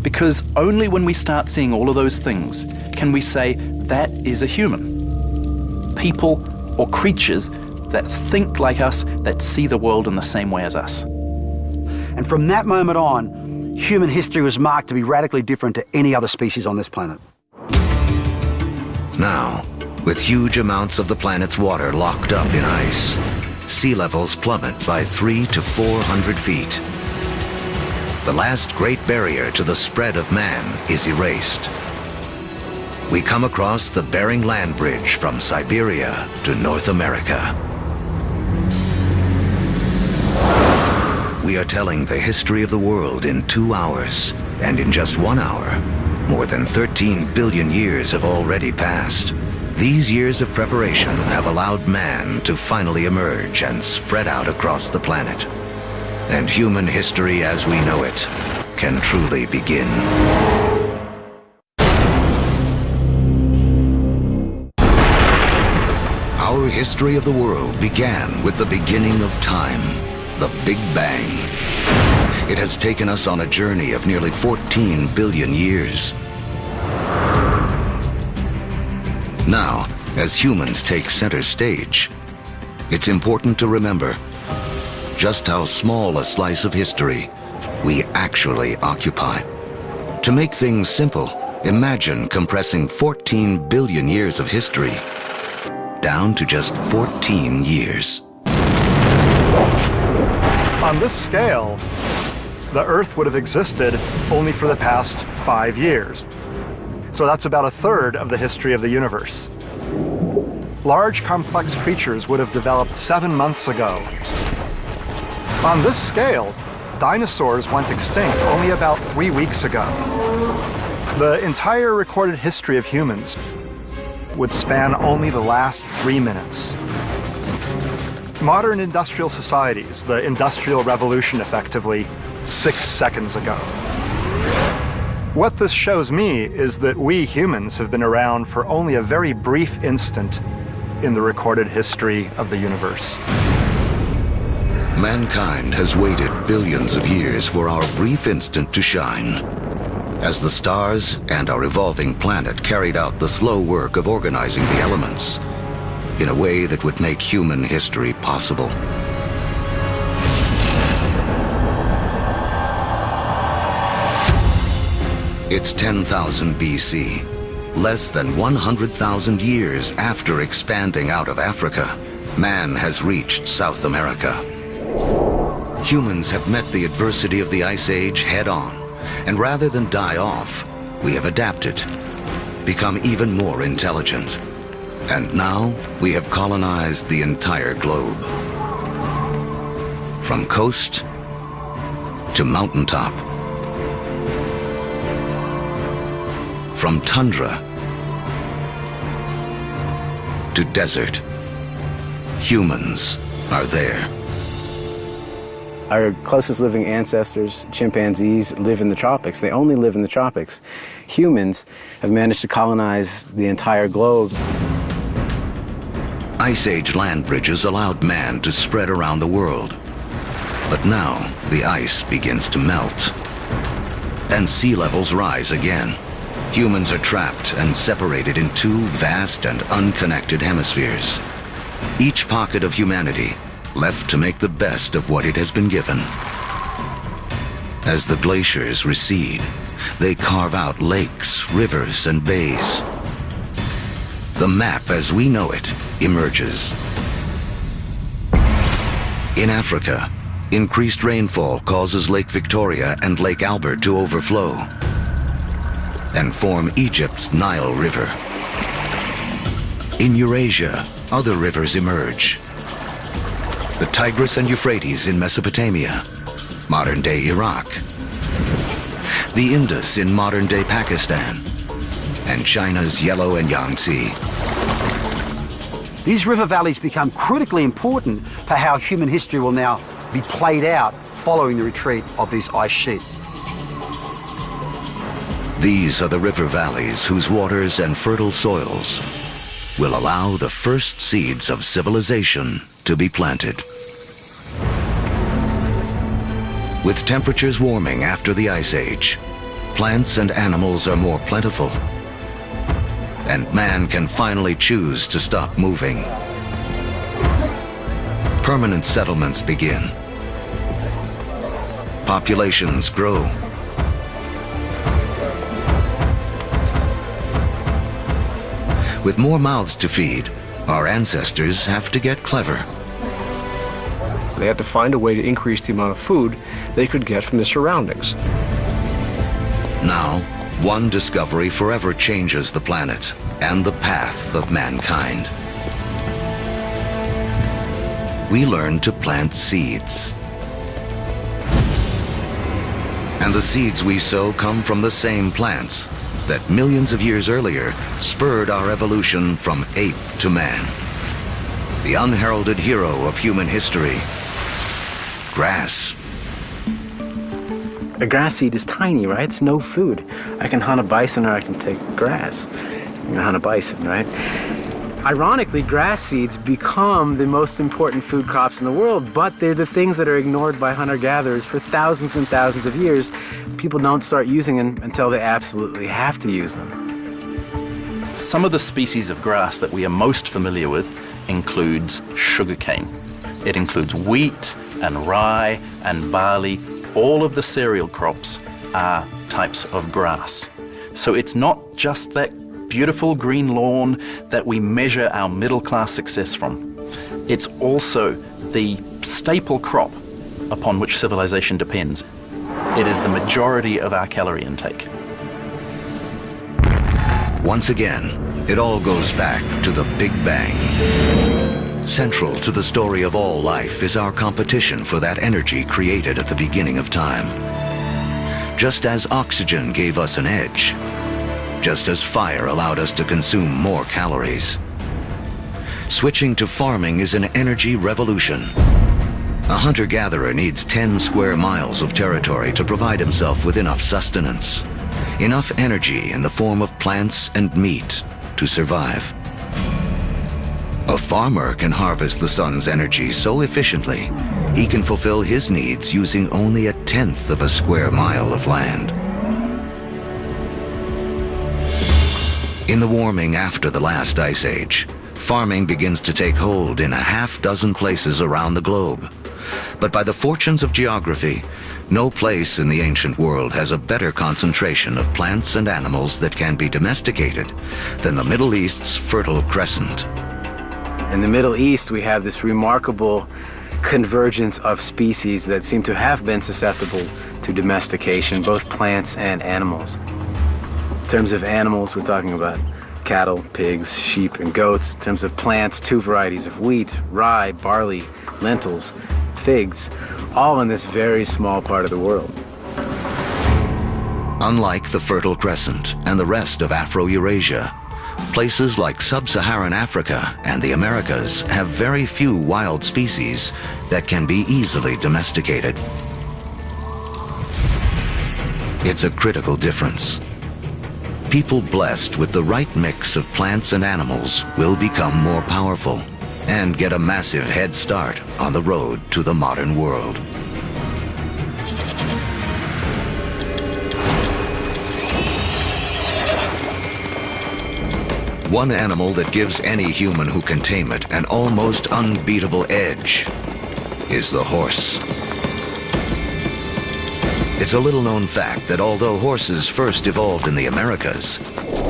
Because only when we start seeing all of those things can we say that is a human. People or creatures that think like us, that see the world in the same way as us. And from that moment on, human history was marked to be radically different to any other species on this planet. Now, With huge amounts of the planet's water locked up in ice, sea levels plummet by 300 to 400 feet. The last great barrier to the spread of man is erased. We come across the Bering Land Bridge from Siberia to North America. We are telling the history of the world in 2 hours, and in just 1 hour, more than 13 billion years have already passed. These years of preparation have allowed man to finally emerge and spread out across the planet. And human history as we know it can truly begin. Our history of the world began with the beginning of time, the Big Bang. It has taken us on a journey of nearly 14 billion years. Now, as humans take center stage, it's important to remember just how small a slice of history we actually occupy. To make things simple, imagine compressing 14 billion years of history down to just 14 years. On this scale, the Earth would have existed only for the past 5 years. So that's about 1/3 of the history of the universe. Large, complex creatures would have developed 7 months ago. On this scale, dinosaurs went extinct only about 3 weeks ago. The entire recorded history of humans would span only the last 3 minutes. Modern industrial societies, the Industrial Revolution effectively, 6 seconds ago. What this shows me is that we humans have been around for only a very brief instant in the recorded history of the universe. Mankind has waited billions of years for our brief instant to shine. As the stars and our evolving planet carried out the slow work of organizing the elements in a way that would make human history possible. It's 10,000 BC, less than 100,000 years after expanding out of Africa. Man has reached South America. Humans have met the adversity of the Ice Age head-on, and rather than die off, we have adapted, become even more intelligent. And now we have colonized the entire globe. From coast to mountaintop. From tundra to desert, humans are there. Our closest living ancestors, chimpanzees, live in the tropics. They only live in the tropics. Humans have managed to colonize the entire globe. Ice Age land bridges allowed man to spread around the world. But now the ice begins to melt, and sea levels rise again. Humans are trapped and separated in 2 vast and unconnected hemispheres. Each pocket of humanity left to make the best of what it has been given. As the glaciers recede, they carve out lakes, rivers, and bays. The map as we know it emerges. In Africa, increased rainfall causes Lake Victoria and Lake Albert to overflow and form Egypt's Nile River. In Eurasia, other rivers emerge. The Tigris and Euphrates in Mesopotamia, modern-day Iraq. The Indus in modern-day Pakistan, and China's Yellow and Yangtze. These river valleys become critically important for how human history will now be played out following the retreat of these ice sheets. These are the river valleys whose waters and fertile soils will allow the first seeds of civilization to be planted. With temperatures warming after the Ice Age, plants and animals are more plentiful, and man can finally choose to stop moving. Permanent settlements begin. Populations grow. With more mouths to feed, our ancestors have to get clever. They had to find a way to increase the amount of food they could get from the surroundings. Now, one discovery forever changes the planet and the path of mankind. We learn to plant seeds. And the seeds we sow come from the same plants that millions of years earlier spurred our evolution from ape to man. The unheralded hero of human history, grass. A grass seed is tiny, right? It's no food. I can hunt a bison or I can take grass. I'm gonna hunt a bison, right? Ironically, grass seeds become the most important food crops in the world, but they're the things that are ignored by hunter-gatherers for thousands and thousands of years. People don't start using them until they absolutely have to use them. Some of the species of grass that we are most familiar with includes sugarcane. It includes wheat and rye and barley. All of the cereal crops are types of grass. So it's not just that beautiful green lawn that we measure our middle-class success from. It's also the staple crop upon which civilization depends. It is the majority of our calorie intake. Once again, it all goes back to the Big Bang. Central to the story of all life is our competition for that energy created at the beginning of time. Just as oxygen gave us an edge, just as fire allowed us to consume more calories. Switching to farming is an energy revolution. A hunter-gatherer needs 10 square miles of territory to provide himself with enough sustenance, enough energy in the form of plants and meat to survive. A farmer can harvest the sun's energy so efficiently, he can fulfill his needs using only 1/10 of a square mile of land. In the warming after the last ice age, farming begins to take hold in 6 places around the globe. But by the fortunes of geography, no place in the ancient world has a better concentration of plants and animals that can be domesticated than the Middle East's Fertile Crescent. In the Middle East, we have this remarkable convergence of species that seem to have been susceptible to domestication, both plants and animals. In terms of animals, we're talking about cattle, pigs, sheep, and goats. In terms of plants, 2 varieties of wheat, rye, barley, lentils, figs, all in this very small part of the world. Unlike the Fertile Crescent and the rest of Afro-Eurasia, places like sub-Saharan Africa and the Americas have very few wild species that can be easily domesticated. It's a critical difference. People blessed with the right mix of plants and animals will become more powerful and get a massive head start on the road to the modern world. One animal that gives any human who can tame it an almost unbeatable edge is the horse. It's a little-known fact that although horses first evolved in the Americas,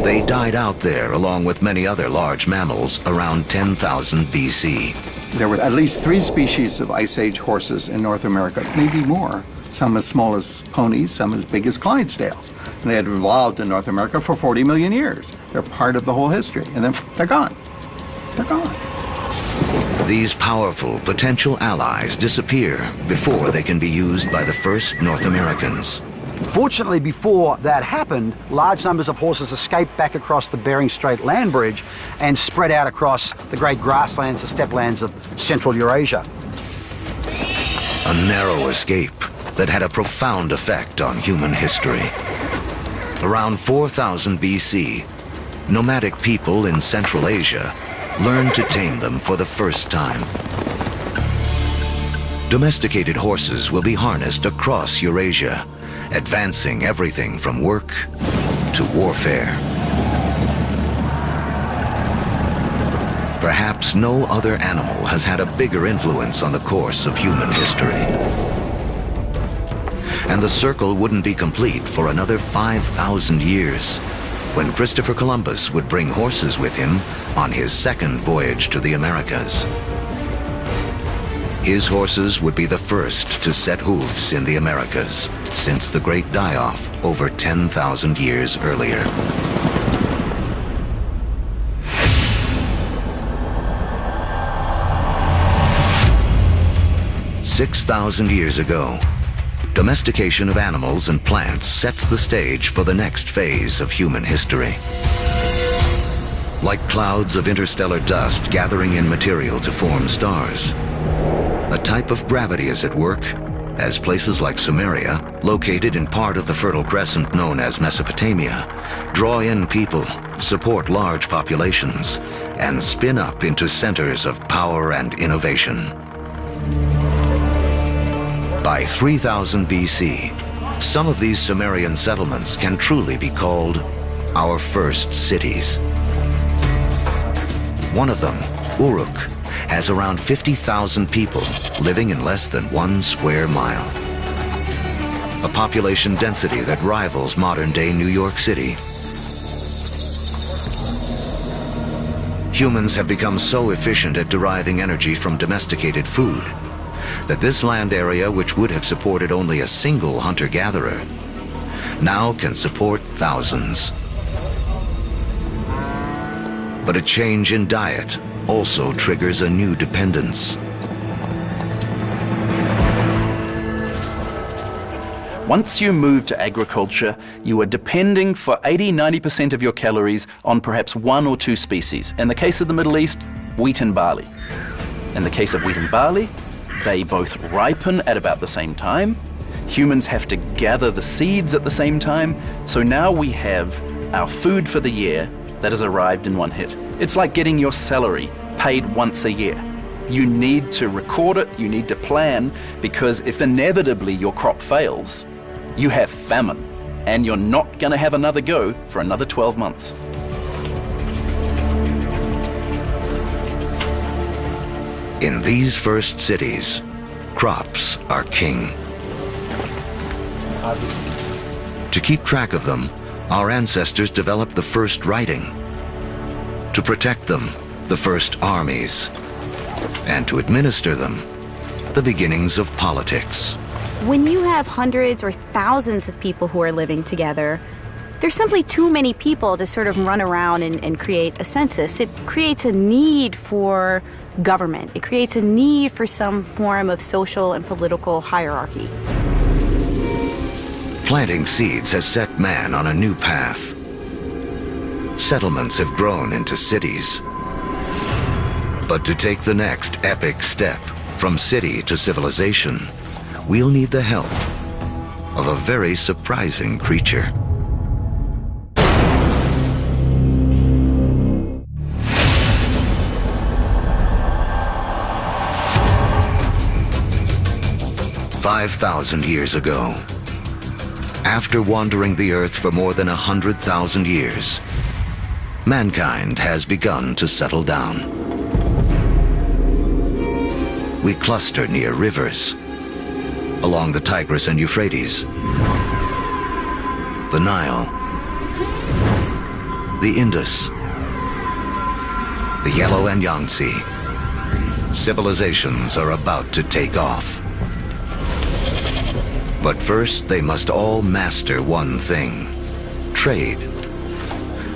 they died out there along with many other large mammals around 10,000 BC. There were at least 3 species of Ice Age horses in North America, maybe more. Some as small as ponies, some as big as Clydesdales. And they had evolved in North America for 40 million years. They're part of the whole history, and then they're gone. They're gone. These powerful potential allies disappear before they can be used by the first North Americans. Fortunately, before that happened, large numbers of horses escaped back across the Bering Strait land bridge and spread out across the great grasslands, the steppe-lands of Central Eurasia. A narrow escape that had a profound effect on human history. Around 4000 BC, nomadic people in Central Asia learned to tame them for the first time. Domesticated horses will be harnessed across Eurasia, advancing everything from work to warfare. Perhaps no other animal has had a bigger influence on the course of human history. And the circle wouldn't be complete for another 5,000 years when Christopher Columbus would bring horses with him on his second voyage to the Americas. His horses would be the first to set hooves in the Americas since the Great Die-Off over 10,000 years earlier. 6,000 years ago, domestication of animals and plants sets the stage for the next phase of human history. Like clouds of interstellar dust gathering in material to form stars, a type of gravity is at work as places like Sumeria, located in part of the Fertile Crescent known as Mesopotamia, draw in people, support large populations, and spin up into centers of power and innovation. By 3000 BC, some of these Sumerian settlements can truly be called our first cities. One of them, Uruk, has around 50,000 people living in less than 1 square mile. A population density that rivals modern-day New York City. Humans have become so efficient at deriving energy from domesticated food that this land area, which would have supported only a single hunter-gatherer, now can support thousands. But a change in diet also triggers a new dependence. Once you move to agriculture, you are depending for 80–90% of your calories on perhaps 1 or 2 species. In the case of the Middle East, wheat and barley. In the case of wheat and barley, they both ripen at about the same time. Humans have to gather the seeds at the same time. So now we have our food for the year that has arrived in one hit. It's like getting your salary paid once a year. You need to record it, you need to plan, because if inevitably your crop fails, you have famine, and you're not going to have another go for another 12 months. In these first cities, crops are king. To keep track of them, our ancestors developed the first writing. To protect them, the first armies. And to administer them, the beginnings of politics. When you have hundreds or thousands of people who are living together, there's simply too many people to sort of run around and create a census. It creates a need for government. It creates a need for some form of social and political hierarchy. Planting seeds has set man on a new path. Settlements have grown into cities. But to take the next epic step from city to civilization, we'll need the help of a very surprising creature. "5,000 years ago, after wandering the earth for more than 100,000 years, mankind has begun to settle down. We cluster near rivers, along the Tigris and Euphrates, the Nile, the Indus, the Yellow and Yangtze. Civilizations are about to take off. But first, they must all master one thing: trade.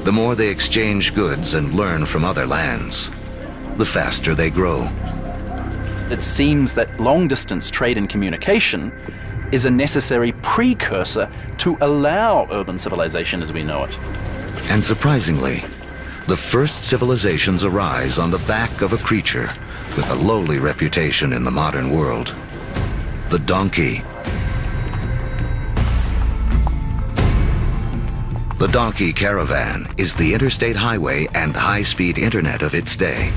The more they exchange goods and learn from other lands, the faster they grow. It seems that long-distance trade and communication is a necessary precursor to allow urban civilization as we know it. And surprisingly, the first civilizations arise on the back of a creature with a lowly reputation in the modern world: the donkey. The donkey caravan is the interstate highway and high-speed internet of its day.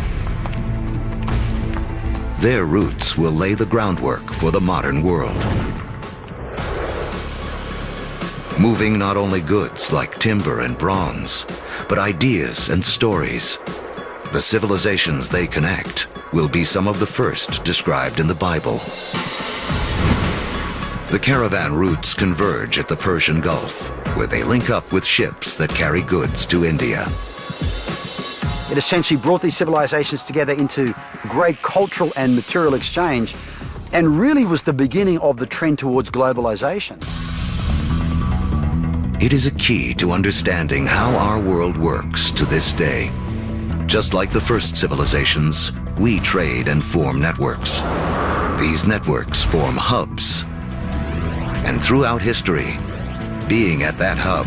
Their routes will lay the groundwork for the modern world. Moving not only goods like timber and bronze, but ideas and stories. The civilizations they connect will be some of the first described in the Bible. The caravan routes converge at the Persian Gulf, where they link up with ships that carry goods to India. It essentially brought these civilizations together into great cultural and material exchange, and really was the beginning of the trend towards globalization. It is a key to understanding how our world works to this day. Just like the first civilizations, we trade and form networks. These networks form hubs. And throughout history, being at that hub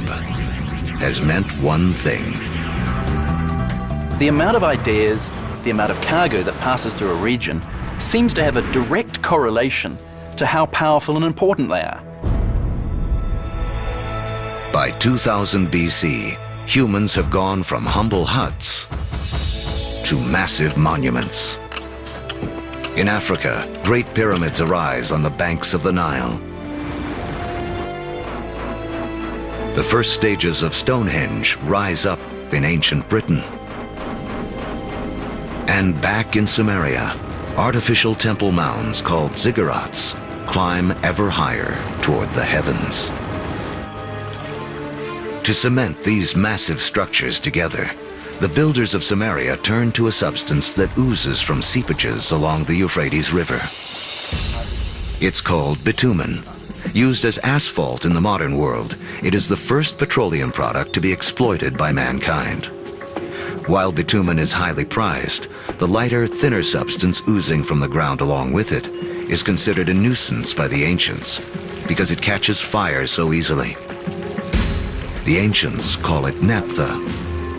has meant one thing. The amount of ideas, the amount of cargo that passes through a region seems to have a direct correlation to how powerful and important they are. By 2000 BC, humans have gone from humble huts to massive monuments. In Africa, great pyramids arise on the banks of the Nile. The first stages of Stonehenge rise up in ancient Britain. And back in Samaria, artificial temple mounds called ziggurats climb ever higher toward the heavens. To cement these massive structures together, the builders of Samaria turned to a substance that oozes from seepages along the Euphrates River. It's called bitumen. Used as asphalt in the modern world, it is the first petroleum product to be exploited by mankind. While bitumen is highly prized, the lighter, thinner substance oozing from the ground along with it is considered a nuisance by the ancients because it catches fire so easily. The ancients call it naphtha.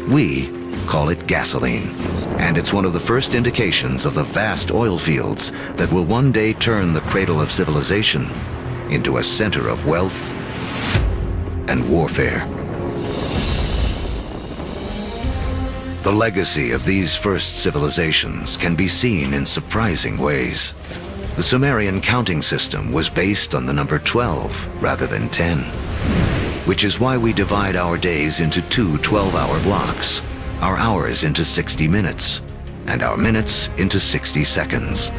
We call it gasoline. And it's one of the first indications of the vast oil fields that will one day turn the cradle of civilization into a center of wealth and warfare. The legacy of these first civilizations can be seen in surprising ways. The Sumerian counting system was based on the number 12 rather than 10, which is why we divide our days into two 12-hour blocks, our hours into 60 minutes, and our minutes into 60 seconds.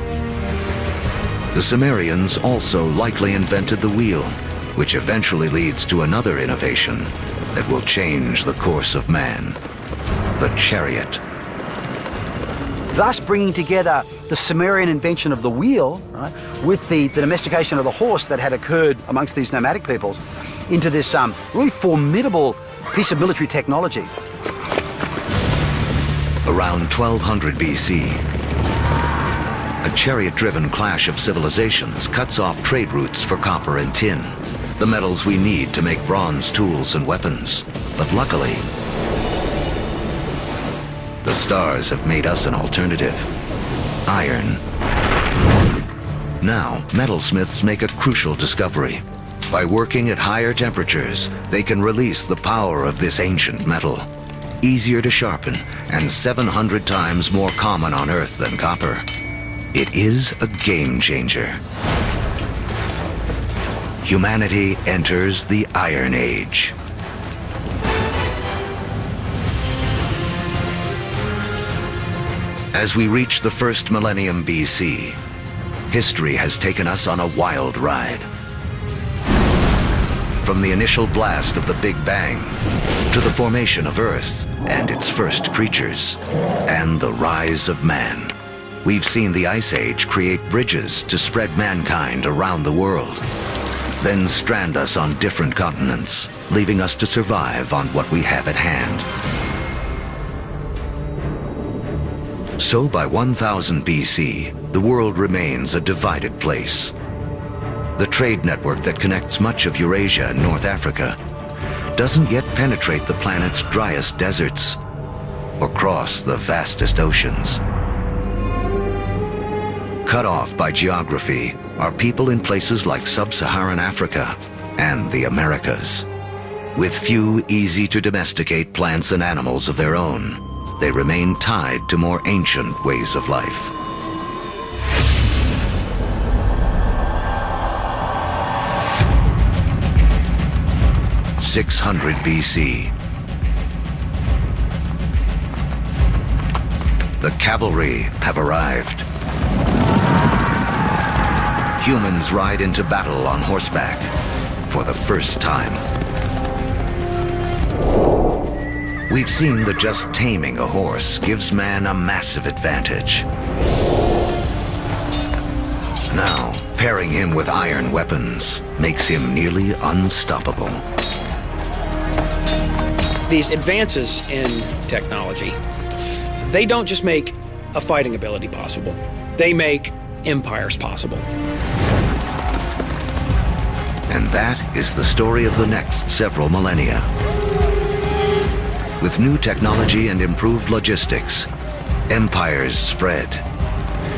The Sumerians also likely invented the wheel, which eventually leads to another innovation that will change the course of man: the chariot. Thus bringing together the Sumerian invention of the wheel, right, with the domestication of the horse that had occurred amongst these nomadic peoples into this really formidable piece of military technology. Around 1200 BC, a chariot-driven clash of civilizations cuts off trade routes for copper and tin, the metals we need to make bronze tools and weapons. But luckily, the stars have made us an alternative: iron. Now, metalsmiths make a crucial discovery. By working at higher temperatures, they can release the power of this ancient metal. Easier to sharpen and 700 times more common on Earth than copper. It is a game changer. Humanity enters the Iron Age. As we reach the first millennium BC, history has taken us on a wild ride. From the initial blast of the Big Bang, to the formation of Earth and its first creatures, and the rise of man. We've seen the Ice Age create bridges to spread mankind around the world, then strand us on different continents, leaving us to survive on what we have at hand. So by 1000 BC, the world remains a divided place. The trade network that connects much of Eurasia and North Africa doesn't yet penetrate the planet's driest deserts or cross the vastest oceans. Cut off by geography are people in places like sub-Saharan Africa and the Americas. With few easy-to-domesticate plants and animals of their own, they remain tied to more ancient ways of life. In 600 BC, the cavalry have arrived. Humans ride into battle on horseback for the first time. We've seen that just taming a horse gives man a massive advantage. Now, pairing him with iron weapons makes him nearly unstoppable. These advances in technology, they don't just make a fighting ability possible. They make empires possible. And that is the story of the next several millennia. With new technology and improved logistics, empires spread,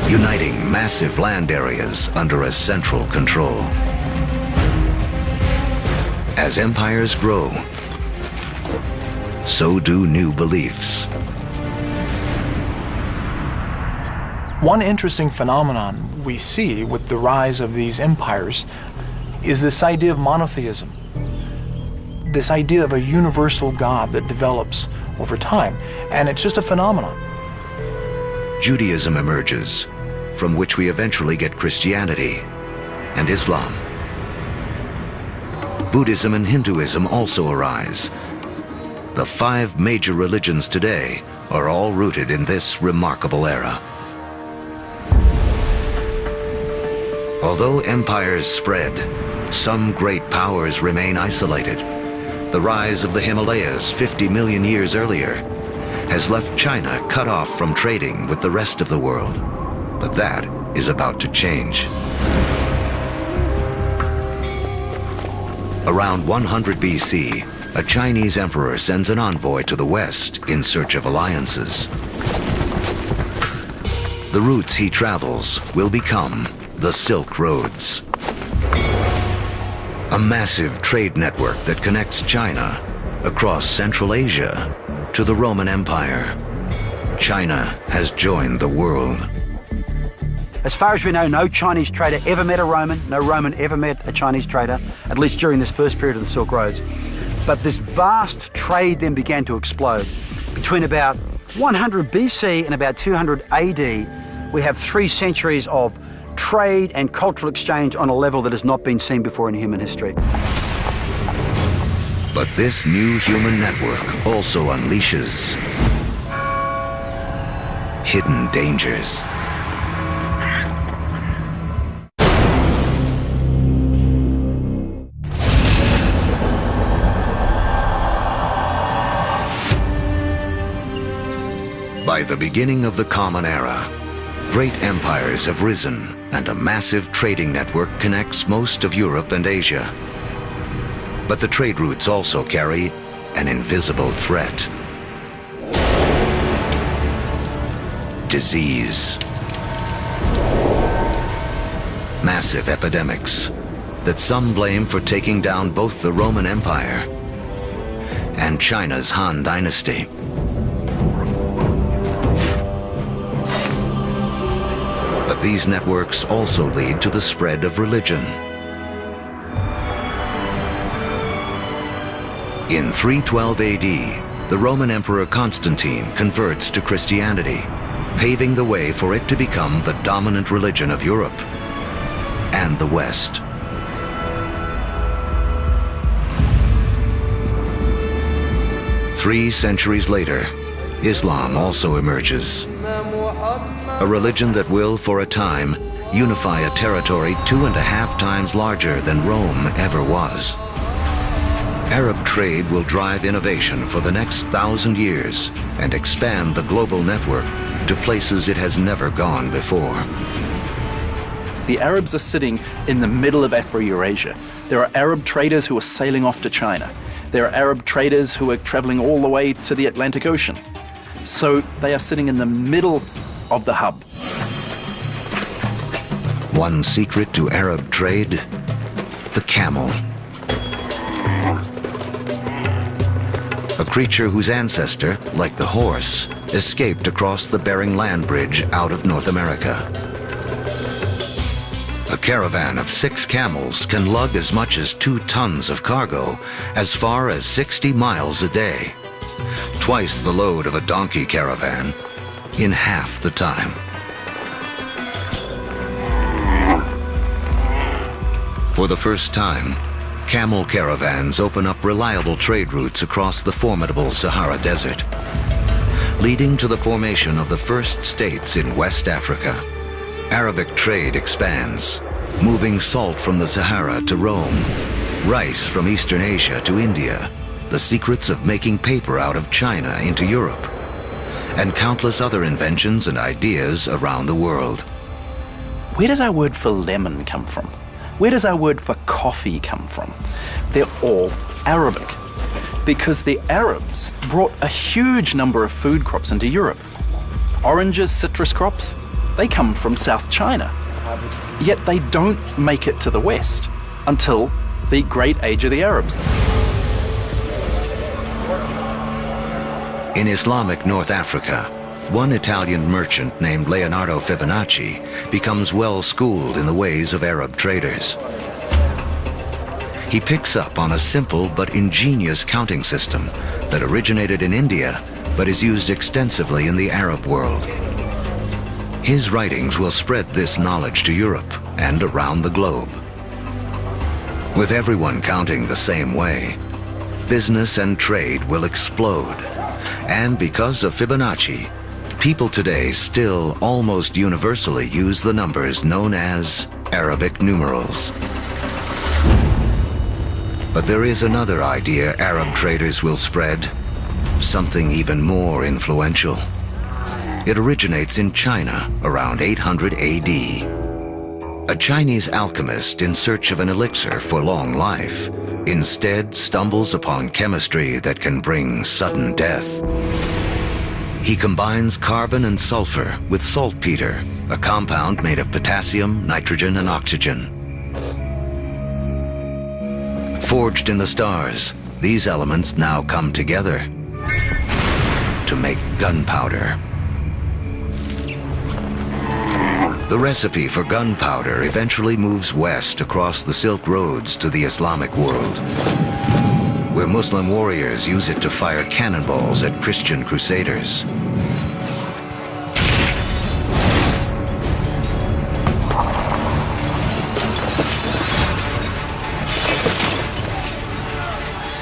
uniting massive land areas under a central control. As empires grow, so do new beliefs. One interesting phenomenon we see with the rise of these empires is this idea of monotheism, this idea of a universal God that develops over time, and it's just a phenomenon. Judaism emerges, from which we eventually get Christianity and Islam. Buddhism and Hinduism also arise. The 5 major religions today are all rooted in this remarkable era. Although empires spread, some great powers remain isolated. The rise of the Himalayas 50 million years earlier has left China cut off from trading with the rest of the world. But that is about to change. Around 100 BC, a Chinese emperor sends an envoy to the West in search of alliances. The routes he travels will become the Silk Roads, a massive trade network that connects China across Central Asia to the Roman Empire. China has joined the world. As far as we know, no Chinese trader ever met a Roman, no Roman ever met a Chinese trader, at least during this first period of the Silk Roads. But this vast trade then began to explode. Between about 100 BC and about 200 AD, we have 3 centuries of trade and cultural exchange on a level that has not been seen before in human history. But this new human network also unleashes hidden dangers. By the beginning of the Common Era, great empires have risen and a massive trading network connects most of Europe and Asia. But the trade routes also carry an invisible threat. Disease. Massive epidemics that some blame for taking down both the Roman Empire and China's Han Dynasty. But these networks also lead to the spread of religion. In 312 AD, the Roman Emperor Constantine converts to Christianity, paving the way for it to become the dominant religion of Europe and the West. Three centuries later, Islam also emerges. A religion that will, for a time, unify a territory 2.5 times larger than Rome ever was. Arab trade will drive innovation for the next 1,000 years and expand the global network to places it has never gone before. The Arabs are sitting in the middle of Afro-Eurasia. There are Arab traders who are sailing off to China. There are Arab traders who are traveling all the way to the Atlantic Ocean. So they are sitting in the middle of the hub. One secret to Arab trade: the camel. A creature whose ancestor, like the horse, escaped across the Bering Land Bridge out of North America. A caravan of 6 camels can lug as much as 2 tons of cargo as far as 60 miles a day, twice the load of a donkey caravan in half the time. For the first time, Camel caravans open up reliable trade routes across the formidable Sahara Desert, leading to the formation of the first states in West Africa. Arabic trade expands, moving salt from the Sahara to Rome, rice from Eastern Asia to India, the secrets of making paper out of China into Europe, and countless other inventions and ideas around the world. Where does our word for lemon come from? Where does our word for coffee come from? They're all Arabic, because the Arabs brought a huge number of food crops into Europe. Oranges, citrus crops, they come from South China. Yet they don't make it to the West until the Great Age of the Arabs. In Islamic North Africa, one Italian merchant named Leonardo Fibonacci becomes well-schooled in the ways of Arab traders. He picks up on a simple but ingenious counting system that originated in India but is used extensively in the Arab world. His writings will spread this knowledge to Europe and around the globe. With everyone counting the same way, business and trade will explode. And because of Fibonacci, people today still almost universally use the numbers known as Arabic numerals. But there is another idea Arab traders will spread, something even more influential. It originates in China around 800 AD. A Chinese alchemist in search of an elixir for long life instead stumbles upon chemistry that can bring sudden death. He combines carbon and sulfur with saltpeter, a compound made of potassium, nitrogen, and oxygen. Forged in the stars, these elements now come together to make gunpowder. The recipe for gunpowder eventually moves west across the Silk Roads to the Islamic world, where Muslim warriors use it to fire cannonballs at Christian crusaders.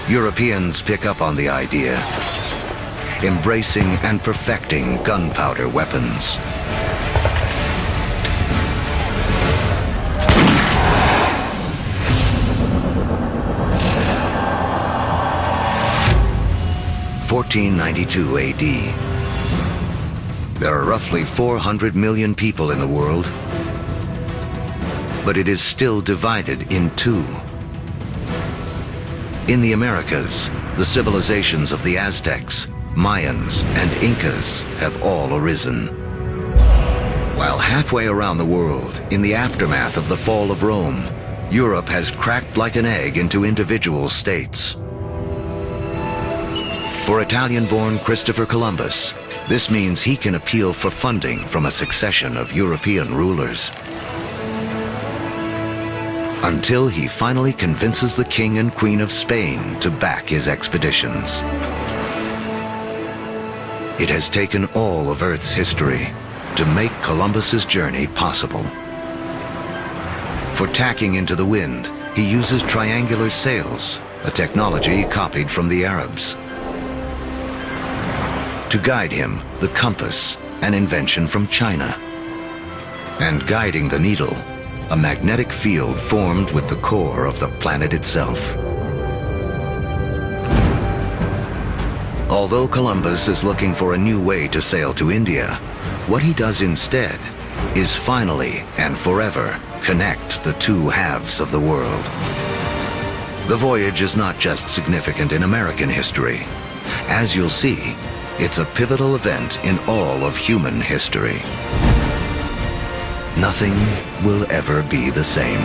Europeans pick up on the idea, embracing and perfecting gunpowder weapons. In 1492 AD. There are roughly 400 million people in the world, but it is still divided in two. In the Americas, the civilizations of the Aztecs, Mayans, and Incas have all arisen. While halfway around the world, in the aftermath of the fall of Rome, Europe has cracked like an egg into individual states. For Italian-born Christopher Columbus, this means he can appeal for funding from a succession of European rulers. Until he finally convinces the King and Queen of Spain to back his expeditions. It has taken all of Earth's history to make Columbus's journey possible. For tacking into the wind, he uses triangular sails, a technology copied from the Arabs. To guide him, the compass, an invention from China. And guiding the needle, a magnetic field formed with the core of the planet itself. Although Columbus is looking for a new way to sail to India, what he does instead is finally and forever connect the two halves of the world. The voyage is not just significant in American history. As you'll see, it's a pivotal event in all of human history. Nothing will ever be the same.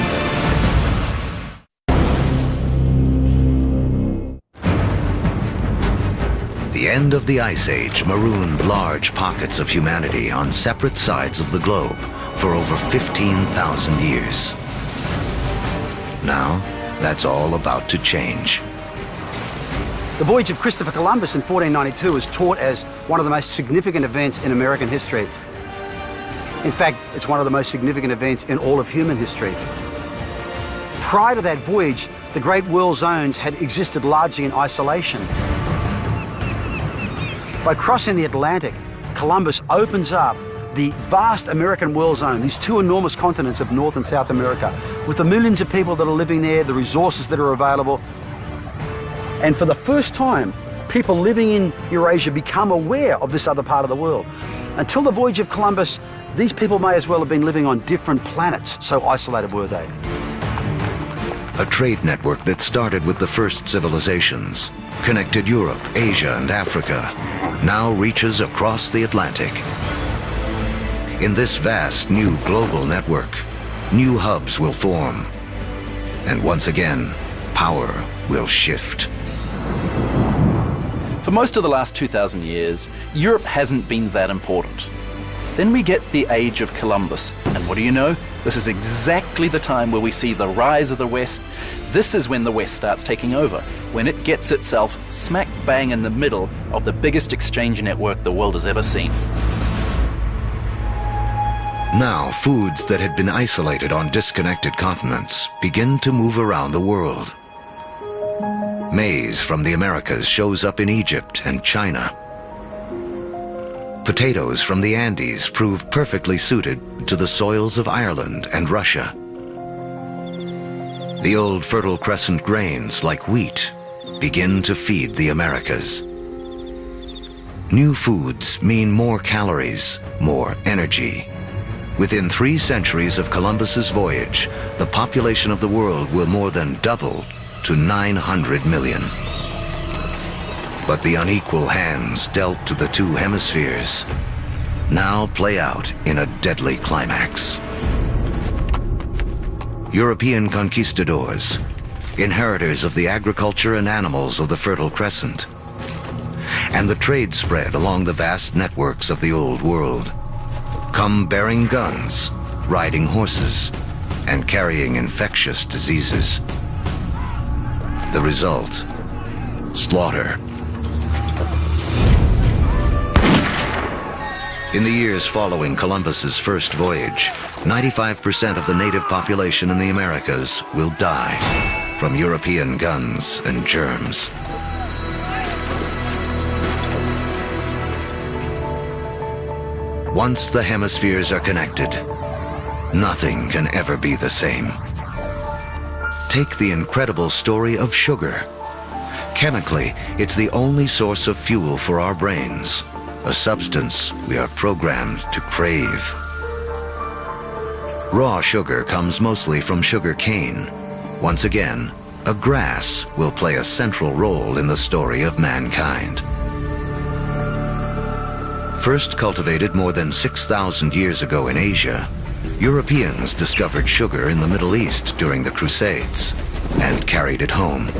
The end of the Ice Age marooned large pockets of humanity on separate sides of the globe for over 15,000 years. Now, that's all about to change. The voyage of Christopher Columbus in 1492 is taught as one of the most significant events in American history. In fact, it's one of the most significant events in all of human history. Prior to that voyage, the great world zones had existed largely in isolation. By crossing the Atlantic, Columbus opens up the vast American world zone, these two enormous continents of North and South America, with the millions of people that are living there, the resources that are available. And for the first time, people living in Eurasia become aware of this other part of the world. Until the voyage of Columbus, these people may as well have been living on different planets, so isolated were they. A trade network that started with the first civilizations, connected Europe, Asia, and Africa, now reaches across the Atlantic. In this vast new global network, new hubs will form. And once again, power will shift. For most of the last 2,000 years, Europe hasn't been that important. Then we get the age of Columbus, and what do you know? This is exactly the time where we see the rise of the West. This is when the West starts taking over, when it gets itself smack bang in the middle of the biggest exchange network the world has ever seen. Now, foods that had been isolated on disconnected continents begin to move around the world. Maize from the Americas shows up in Egypt and China. Potatoes from the Andes prove perfectly suited to the soils of Ireland and Russia. The old Fertile Crescent grains, like wheat, begin to feed the Americas. New foods mean more calories, more energy. Within 3 centuries of Columbus's voyage, the population of the world will more than double to 900 million. But the unequal hands dealt to the 2 hemispheres now play out in a deadly climax. European conquistadors, inheritors of the agriculture and animals of the Fertile Crescent, and the trade spread along the vast networks of the Old World, come bearing guns, riding horses, and carrying infectious diseases. The result, slaughter. In the years following Columbus's first voyage, 95% of the native population in the Americas will die from European guns and germs. Once the hemispheres are connected, nothing can ever be the same. Take the incredible story of sugar. Chemically, it's the only source of fuel for our brains, a substance we are programmed to crave. Raw sugar comes mostly from sugar cane. Once again, a grass will play a central role in the story of mankind. First cultivated more than 6,000 years ago in Asia, Europeans discovered sugar in the Middle East during the Crusades and carried it home.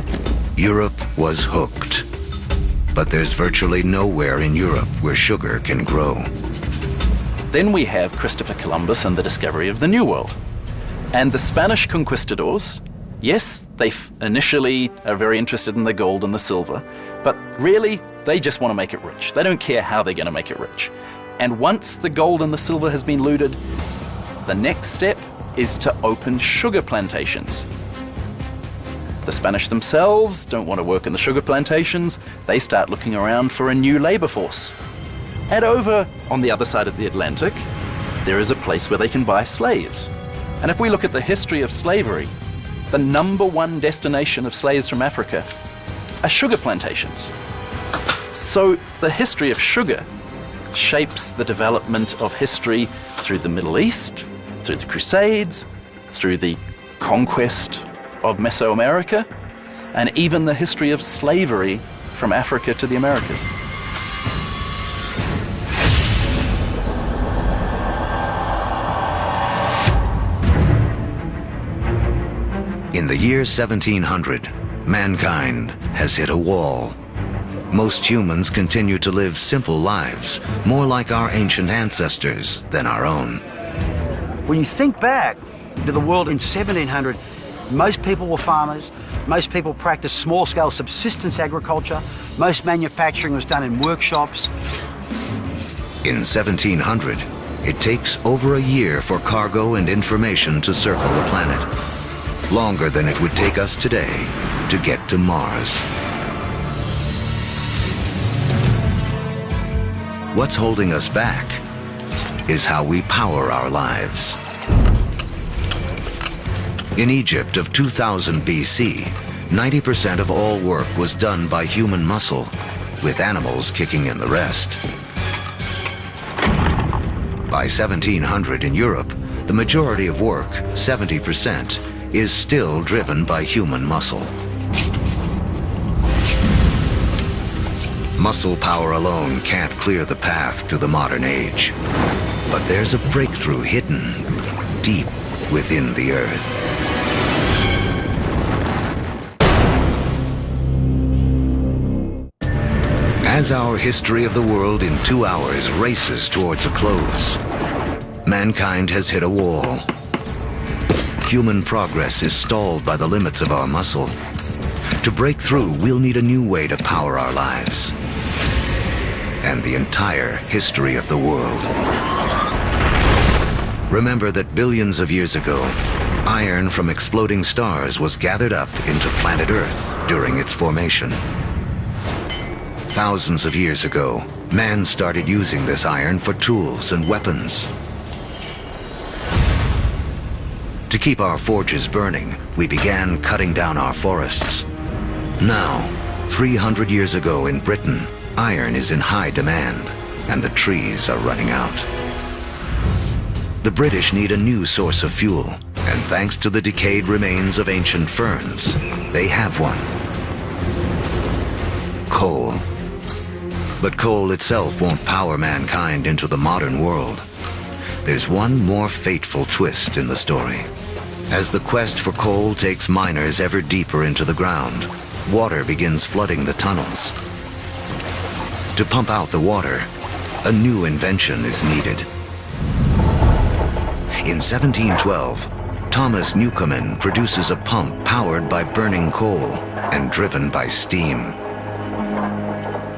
Europe was hooked. But there's virtually nowhere in Europe where sugar can grow. Then we have Christopher Columbus and the discovery of the New World. And the Spanish conquistadors, yes, they initially are very interested in the gold and the silver, but really, they just want to make it rich. They don't care how they're going to make it rich. And once the gold and the silver has been looted, the next step is to open sugar plantations. The Spanish themselves don't want to work in the sugar plantations. They start looking around for a new labor force. And over on the other side of the Atlantic, there is a place where they can buy slaves. And if we look at the history of slavery, the #1 destination of slaves from Africa are sugar plantations. So the history of sugar shapes the development of history through the Middle East, through the Crusades, through the conquest of Mesoamerica, and even the history of slavery from Africa to the Americas. In the year 1700, mankind has hit a wall. Most humans continue to live simple lives, more like our ancient ancestors than our own. When you think back to the world in 1700, most people were farmers, most people practiced small-scale subsistence agriculture, most manufacturing was done in workshops. In 1700, it takes over a year for cargo and information to circle the planet. longer than it would take us today to get to Mars. What's holding us back is how we power our lives. In Egypt of 2000 BC, 90% of all work was done by human muscle, with animals kicking in the rest. By 1700 in Europe, the majority of work, 70%, is still driven by human muscle. Muscle power alone can't clear the path to the modern age. But there's a breakthrough hidden deep within the Earth. As our history of the world in 2 hours races towards a close, mankind has hit a wall. Human progress is stalled by the limits of our muscle. To break through, we'll need a new way to power our lives and the entire history of the world. Remember that billions of years ago, iron from exploding stars was gathered up into planet Earth during its formation. Thousands of years ago, man started using this iron for tools and weapons. To keep our forges burning, we began cutting down our forests. Now, 300 years ago in Britain, iron is in high demand, and the trees are running out. The British need a new source of fuel, and thanks to the decayed remains of ancient ferns, they have one. Coal. But coal itself won't power mankind into the modern world. There's one more fateful twist in the story. As the quest for coal takes miners ever deeper into the ground, water begins flooding the tunnels. To pump out the water, a new invention is needed. In 1712, Thomas Newcomen produces a pump powered by burning coal and driven by steam.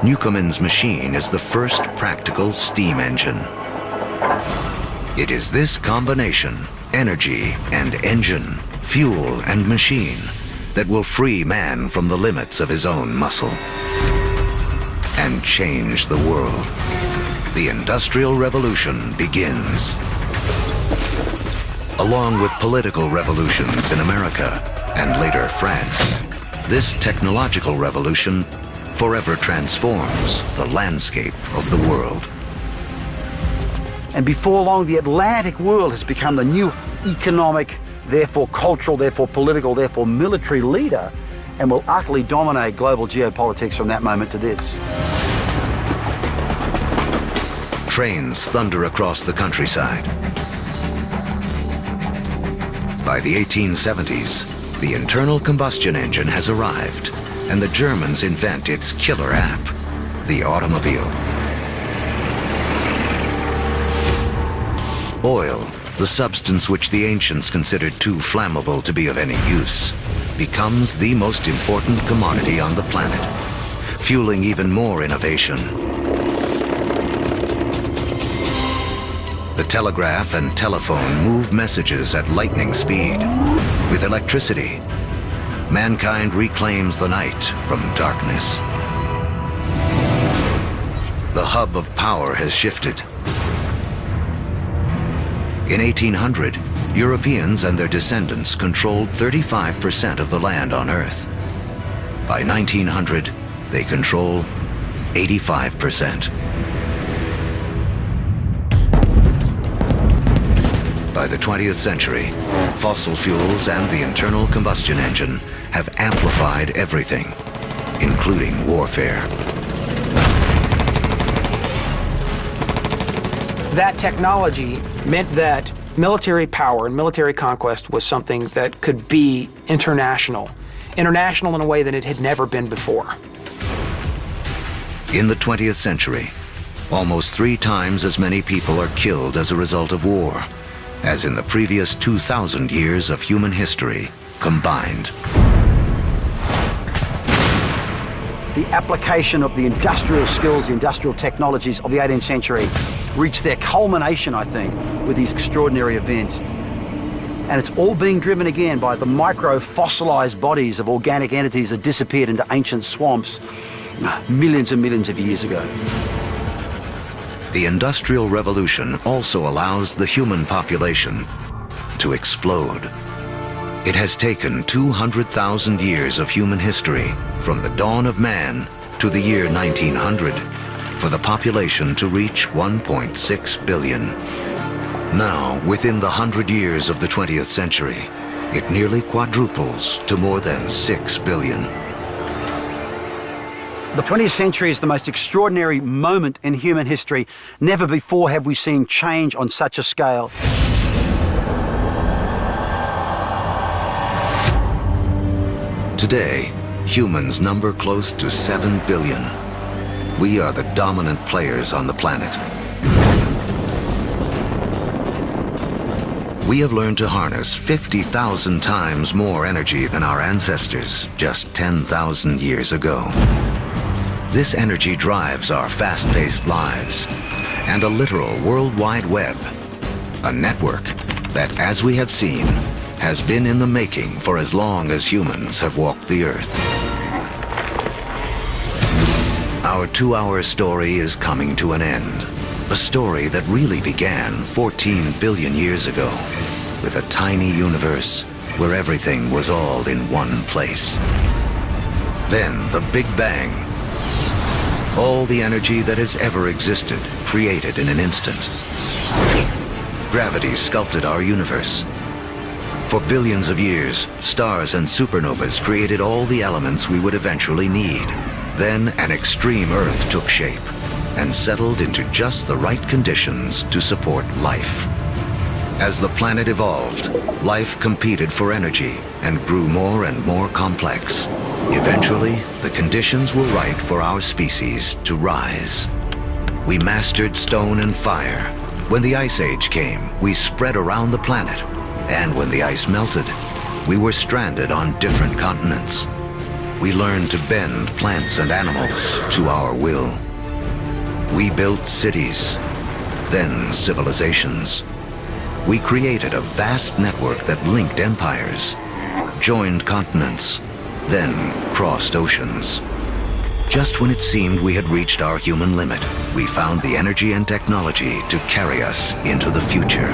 Newcomen's machine is the first practical steam engine. It is this combination, energy and engine, fuel and machine, that will free man from the limits of his own muscle and change the world. The Industrial Revolution begins. Along with political revolutions in America and later France, this technological revolution forever transforms the landscape of the world. And before long, the Atlantic world has become the new economic, therefore cultural, therefore political, therefore military leader, and will utterly dominate global geopolitics from that moment to this. Trains thunder across the countryside. By the 1870s, the internal combustion engine has arrived, and the Germans invent its killer app, the automobile. Oil, the substance which the ancients considered too flammable to be of any use, becomes the most important commodity on the planet, fueling even more innovation. The telegraph and telephone move messages at lightning speed. With electricity, mankind reclaims the night from darkness. The hub of power has shifted. In 1800, Europeans and their descendants controlled 35% of the land on Earth. By 1900, they control 85%. By the 20th century, fossil fuels and the internal combustion engine have amplified everything, including warfare. That technology meant that military power and military conquest was something that could be international in a way that it had never been before. In the 20th century, almost 3 times as many people are killed as a result of war as in the previous 2,000 years of human history combined. The application of the industrial skills, the industrial technologies of the 18th century reached their culmination, I think, with these extraordinary events. And it's all being driven again by the micro-fossilized bodies of organic entities that disappeared into ancient swamps millions and millions of years ago. The Industrial Revolution also allows the human population to explode. It has taken 200,000 years of human history, from the dawn of man to the year 1900, for the population to reach 1.6 billion. Now, within the 100 years of the 20th century, it nearly quadruples to more than 6 billion. The 20th century is the most extraordinary moment in human history. Never before have we seen change on such a scale. Today, humans number close to 7 billion. We are the dominant players on the planet. We have learned to harness 50,000 times more energy than our ancestors just 10,000 years ago. This energy drives our fast-paced lives and a literal World Wide Web, a network that, as we have seen, has been in the making for as long as humans have walked the Earth. Our 2-hour story is coming to an end. A story that really began 14 billion years ago, with a tiny universe where everything was all in one place. Then the Big Bang. All the energy that has ever existed, created in an instant. Gravity sculpted our universe. For billions of years, stars and supernovas created all the elements we would eventually need. Then an extreme Earth took shape and settled into just the right conditions to support life. As the planet evolved, life competed for energy and grew more and more complex. Eventually, the conditions were right for our species to rise. We mastered stone and fire. When the Ice Age came, we spread around the planet. And when the ice melted, we were stranded on different continents. We learned to bend plants and animals to our will. We built cities, then civilizations. We created a vast network that linked empires, joined continents, then crossed oceans. Just when it seemed we had reached our human limit, we found the energy and technology to carry us into the future.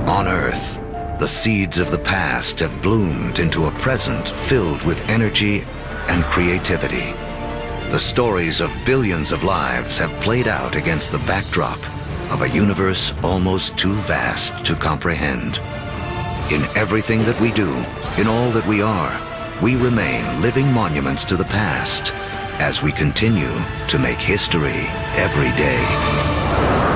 On Earth, the seeds of the past have bloomed into a present filled with energy and creativity. The stories of billions of lives have played out against the backdrop of a universe almost too vast to comprehend. In everything that we do, in all that we are, we remain living monuments to the past as we continue to make history every day.